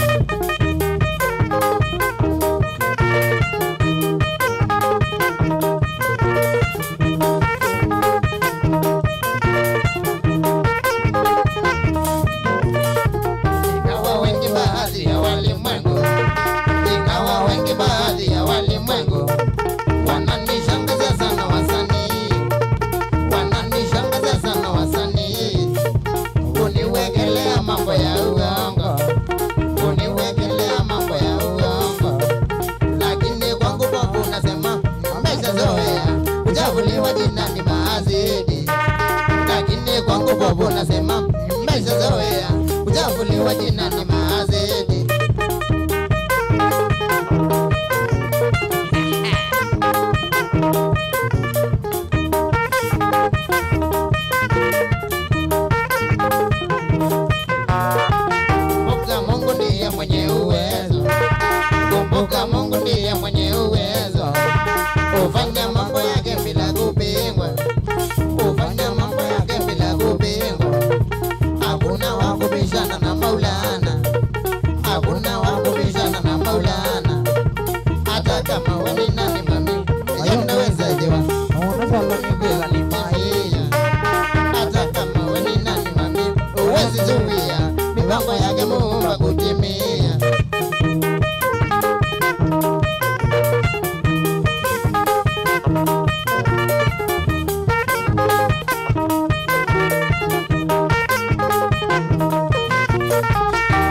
Ingawa wengi baadhi ya walimwengu, ingawa wengi baadhi ya walimwengu wananishangaza sana wasanii, wananishangaza sana wasanii, uniwekelea mambo ya uongo, uniwekelea mambo ya uongo, lakini kwangu Bobu nasema nimeshazoea kuchafuliwa jina ni maazidi, lakini kwangu Bobu nasema nimeshazoea kuchafuliwa jina ni maazidi. Kumbuka Mungu ndiye mwenye uwezo, kumbuka Mungu ndiye mwenye uwezo, ufanya mambo yake bila kupingwa, ufanya mambo yake bila kupingwa. Hakuna wa kubishana na Maulana, hakuna wa kubishana na Maulana. Hata kama wewe ni nani mami, unaweza jiwa, unaweza kunigeza ni maisha. Hata kama wewe ni nani mami, huwezi zuia mipango yake Muumba kutimia.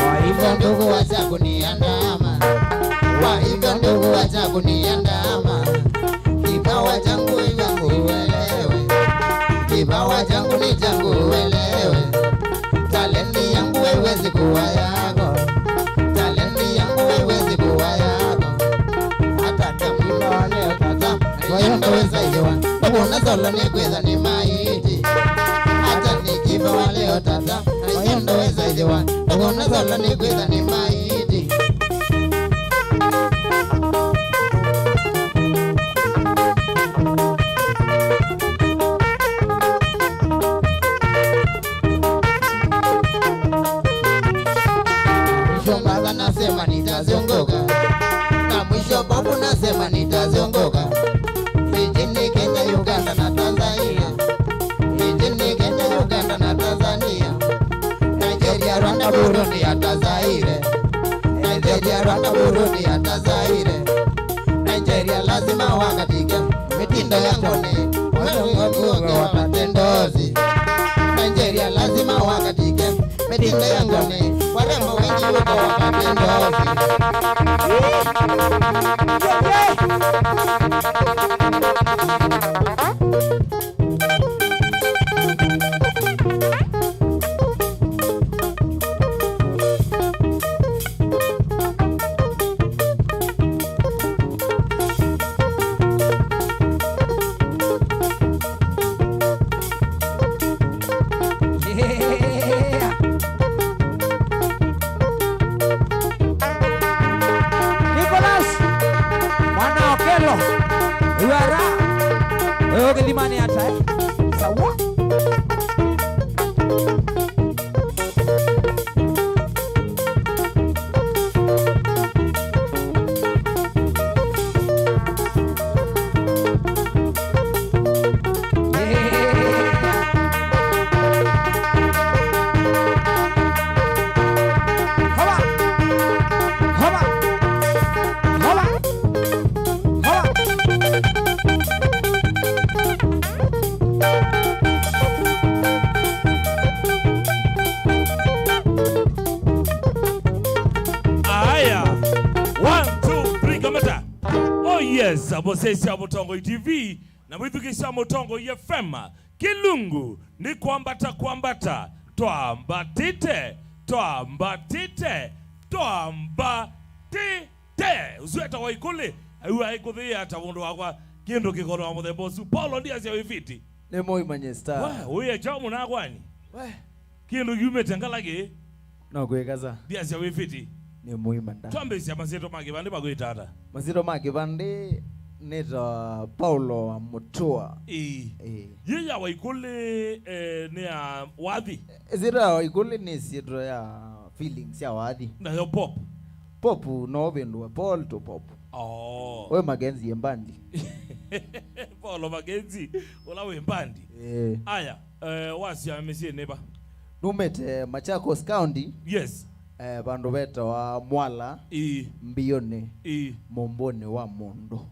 Kwa hivyo ndugu, wacha kuniandama, kwa hivyo ndugu, wacha kuniandama. Kipawa changu ni changu uelewe, kipawa changu ni changu uelewe. Talenti yangu haiwezi kuwa yako, talenti yangu haiwezi kuwa yako. Hata kama leo tata, wewe unaweza iwa, mbona solo ni kweza ni maiti. Hata nikifa leo tata, wewe unaweza iwa, mbona solo ni kweza ni maiti. Mwisho nasema nitazunguka, na mwisho Bobu nasema nitazunguka. Nchini Kenya, Uganda na Tanzania, nchini Kenya, Uganda na Tanzania, Nigeria, Rwanda, Burundi hata Zaire, Nigeria, Rwanda, Burundi hata Zaire. Nigeria lazima wakatike mitindo ya ngoni, wanaogoga watatendozi. Nigeria lazima wakatike mitindo ya ngoni, warembo wengi wako watatendozi. Nicolás, Juan Oquelo. dimani hata sawa. Mosesi ya Mutongo TV na mwithukisha Mutongo FM Kilungu ni kuambata twambatite uzueta waikule ayu ikuthia ta mundu wakwa kindu kikono wa muthemba ucu Paulo ndiacia wifiti ni moi manyesta uye jamu na gwani kindu yumete ngalagi no kwekaza ndiacia wifiti ni moi manda twambecia masito magi bandi bagwitata masito magi bandi neta Paulo Mutua yeye waikule ni ya wathi zira waikule ni sidro ya feelings ya wathi na yo pop no bendwa Paul to pop we magenzi yembandi Paulo magenzi wala we mbandi aya wasi amesie neba numete Machakos County yes bandu beta wa Mwala Mbione Mombone wa Mondo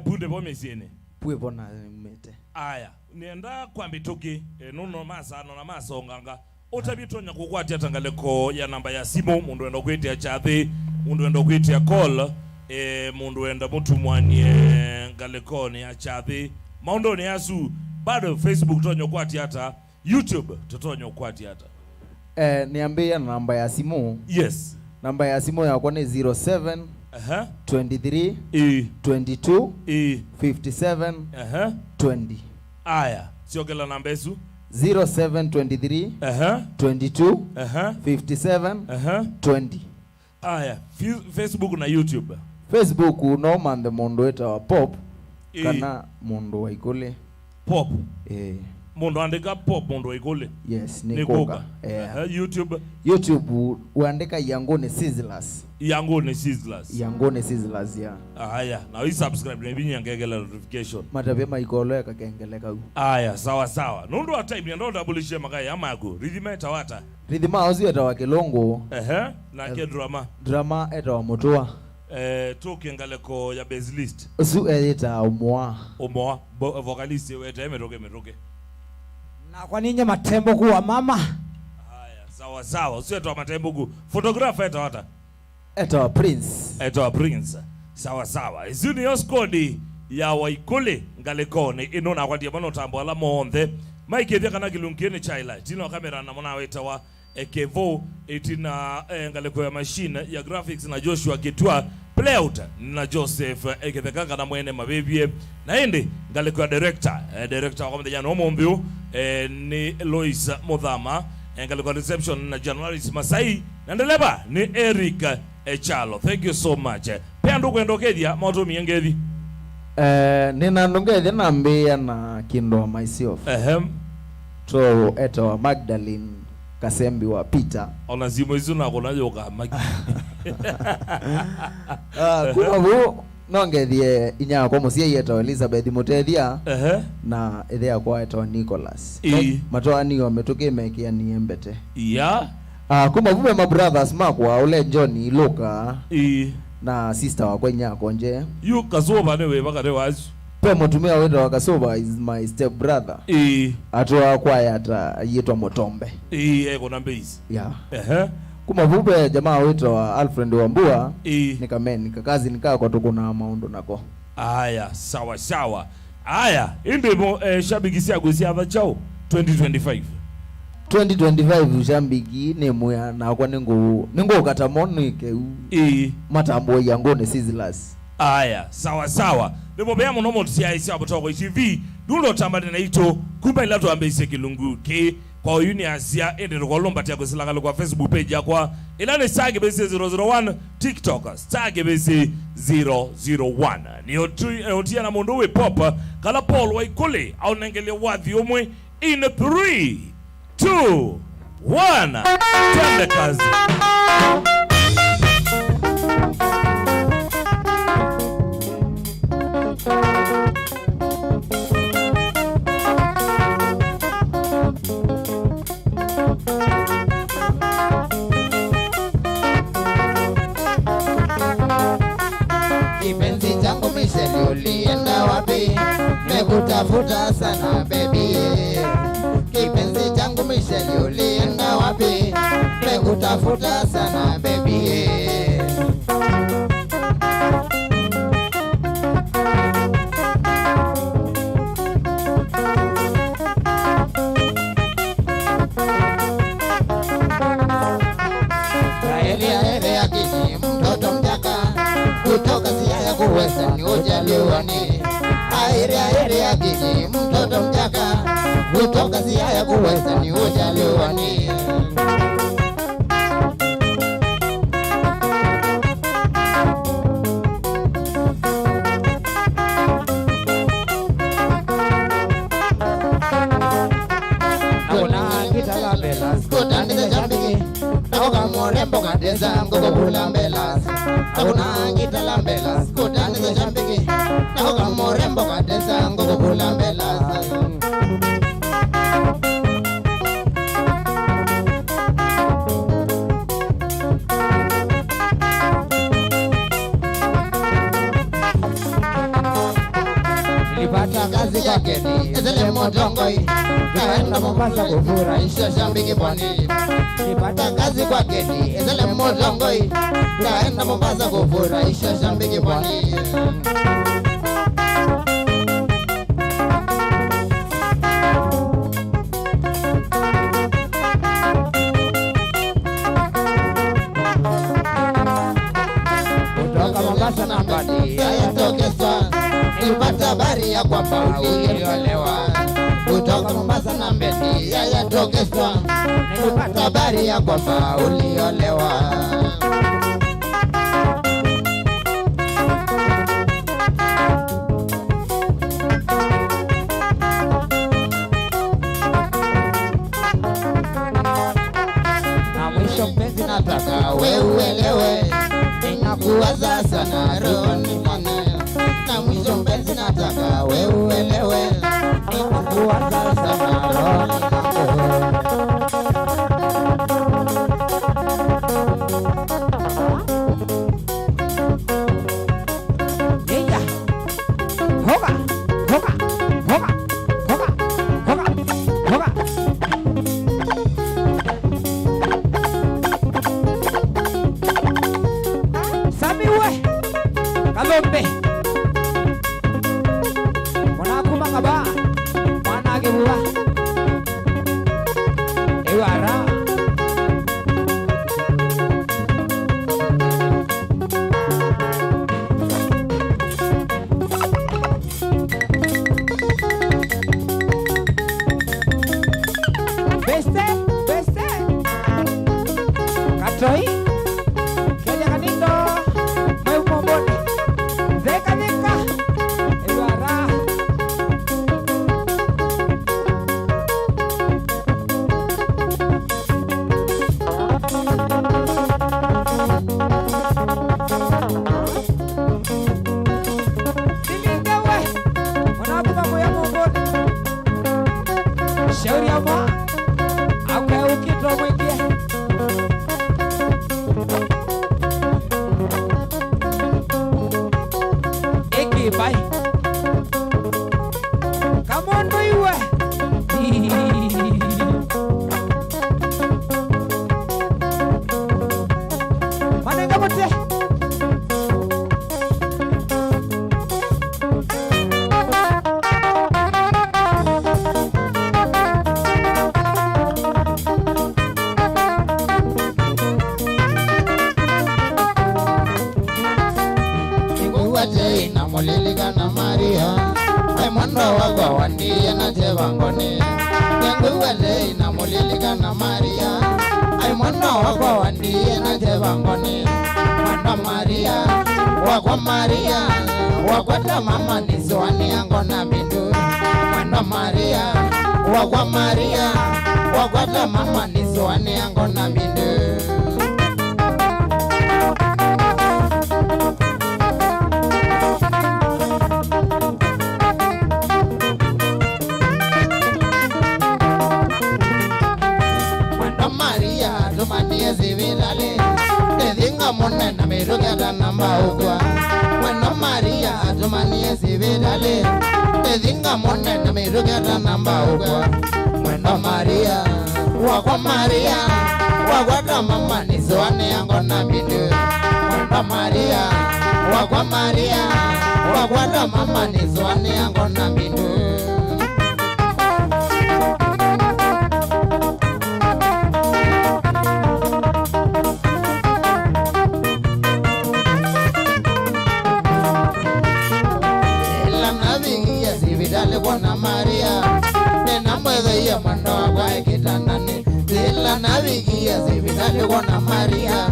punde bomesiene pwe bona mete aya nienda kwambituki nuno masano na masonganga utabitonya kukwati atangaleko ya namba ya simu mundu enda kwitia chathi mundu enda kwitia call mundu enda mutumwanie ngalekoni ya chathi maundoni yasu bado Facebook tonyo kwati hata YouTube totonyo kwati hata niambia namba ya simu yes namba ya simu yako ni 07 23 22 57 20 aya siogela namba yesu 0723 22 57 20 aya Facebook na YouTube Facebook no man the mondo eta wa pop kana mondo wa ikole pop mundu andika pop mundu ikole yes ni koka YouTube uandika Yangone Sizzlers ya aya na we subscribe na binya ngegela notification matapema ikolo ya kakengeleka aya sawa nundu wa time ndo double magai amago rhythm etawata rhythm ozi etawa Kilongo na ke drama etawa Mutua tukengaleko ya base list su eta umwa vocalist weta emetoke na kwa ninyi matembo kuwa mama haya sawa usietwa matembo ku photographer etawa Prince sawa izuni yo squad ya waikole ngalekone inona kwa dia bano tambo ala monthe Mike thia kana kilungene chaila tino kamera na mwana wetawa Kevo itina ngaleko ya machine ya graphics na Joshua Kitwa playout na Joseph ekethekanga na mwene mabebie na ende ngaleko ya director wa mdenya no mombio ni Lois Muthama ngaleko reception na January Masai na ndeleba ni Eric Echalo. Thank you so much. Pia ndugu endokedia moto miengethi nina ndongethia na mbia na kindo myself so eto Magdalene Kasembi wa Peter ona zimo izo na kona yoka magi kuna bu nongethie inya kwa musie yeto Elizabeth Mutethia na ethia kwa eto Nicholas matwani wametuke mekia ni embete kuma vume ma brothers makwa ule John Luka na sister wa kwenya konje yu kasoba ne we bakare wazu pe mutumia wedo wa Kasoba is my step brother atwa kwa yata yetwa Motombe eko na base kuma vume jamaa wetu wa Alfred Wambua nikakazi nikaa kwa tuko na maundo nako aya sawa aya indemo shabigisia gusia abachao 2025 Jambigi ne moya na kwa ningo katamonike matambo Yangone Sizzlers aya sawa ndipo bea muno motsi aisi Mutongo TV dundo tambane na ito kumba ilato ambeise Kilungu ke kwa uyuni asia ende rokolomba tia kusilanga kwa Facebook page yakwa ilane Star Base 001 TikTok Star Base 001 ni otia na mundu we pop kala Paul Waikule au nengele wadhi omwe in 3 2 1 tende kazi. Kipenzi changu Michelle ulienda wapi? Mekutafuta sana baby. Kipenzi changu Michelle ulienda wapi? Mekutafuta sana baby. Kutoka Siaya kuweza ni ujaliwani. Aire ya kiki mtoto mjaka. Kutoka Siaya kuweza ni ujaliwani. Naona kitala belas kutani za jambiki. Naoga morembo kadeza ngoko kula belas. Naona kitala belas kutani za jambiki. Naoga morembo kadeza ngoko kula belas. Nilipata kazi kwa Keni, ezele motongoi. Kaenda Mombasa kufurahisha shambiki pwani. Nilipata kazi kwa Keni, ezele motongoi. Kaenda Mombasa kufurahisha shambiki pwani. Kutoka Mombasa na Mbadi, haya tokesa. Nilipata habari ya kwamba uliolewa. Kutoka Mombasa na Mbadi, haya tokesa. Nilipata habari ya kwamba uliolewa. Na mwisho mpenzi nataka we uelewe. Ninakuwaza sana rohoni mwangu. Na mwisho mpenzi nataka we uelewe. Ninakuwaza sana rohoni mwangu. Yeah. Hoga, hoga, hoga, hoga, hoga, hoga. Samiwe Kalombe Mwanakuma kaba Mwanage buwa Ewara Beste Katoi Kenya Kanindo Mai Momboni Zeka Nika Ewara Silingawe Mwanakuma moya Momboni Shauri ya mwa Awe ukito mwingie Eki bai Kamondo iwe Manenga mote Iguwate na muliliga na Maria. Ai mwando wako wandiye na jevangoni. Iguwate na mulilika na Maria ai mwana wakwa wandie na jevangoni mwana Maria wakwa Maria wakwata mama niswani yango na mindu mwana Maria wakwa Maria wakwata mama niswani yango na mindu Tumanie zivilale Dedinga mone na mirugata namba ukwa Mwena Maria tumanie zivilale Dedinga mone na mirugata namba ukwa Mwena Maria wakwa Maria wakwata mama niswane yango na bindu Mwena Maria wakwa Maria wakwata mama niswane yango na bindu Wana Maria nena mweze ya mwana wakwa ekitanani Zila navigia zivitali wana Maria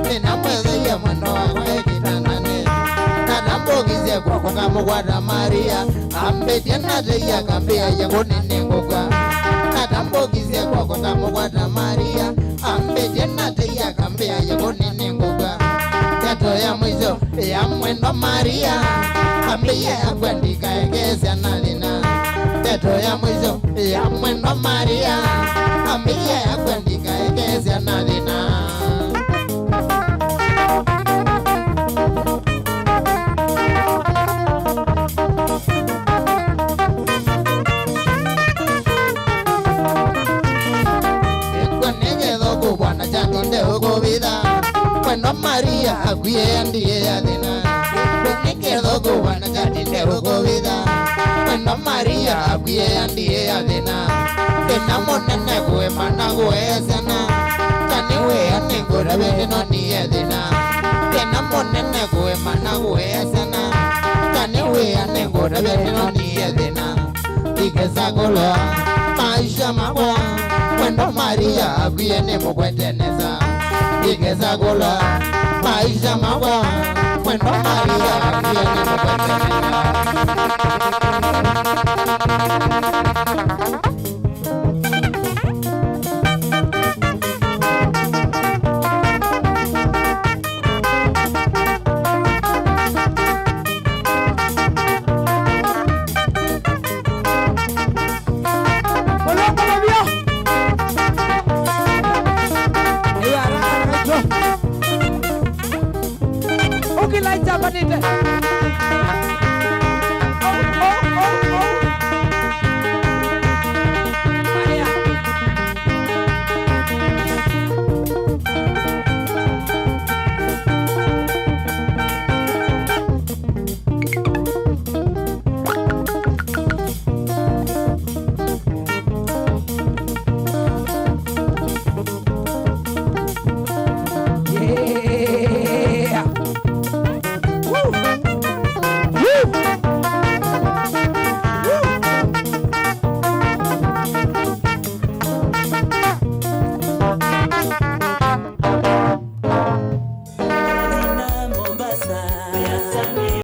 nena mweze ya mwana wakwa ekitanani Natambogize kwa kukamu wana Maria Ambetia nateya kambia ya kunini nguka Natambogize kwa kukamu wana Maria Ambetia nateya kambia ya kunini nguka Teto ya mwizo ya mwendo Maria Ambia ya kuandika egezi analina Teto ya mwizo ya mwendo Maria Ambia ya kuandika egezi analina Ekwenege dhoku wana chatinde huko vida Mwendo Maria akuye andiye ya dina Nikedogo wana jatinde huko vida Mwena Maria akuye andiye adina Kena monene kue mana kue esena Kaniwe anengura bedino ni edina Kena monene kue mana kue esena Kaniwe anengura bedino ni edina Ikesa kulo maisha makwa Mwena Maria akuye nemo kweteneza Ikesa kulo maisha makwa Mwena Maria akuye nemo kweteneza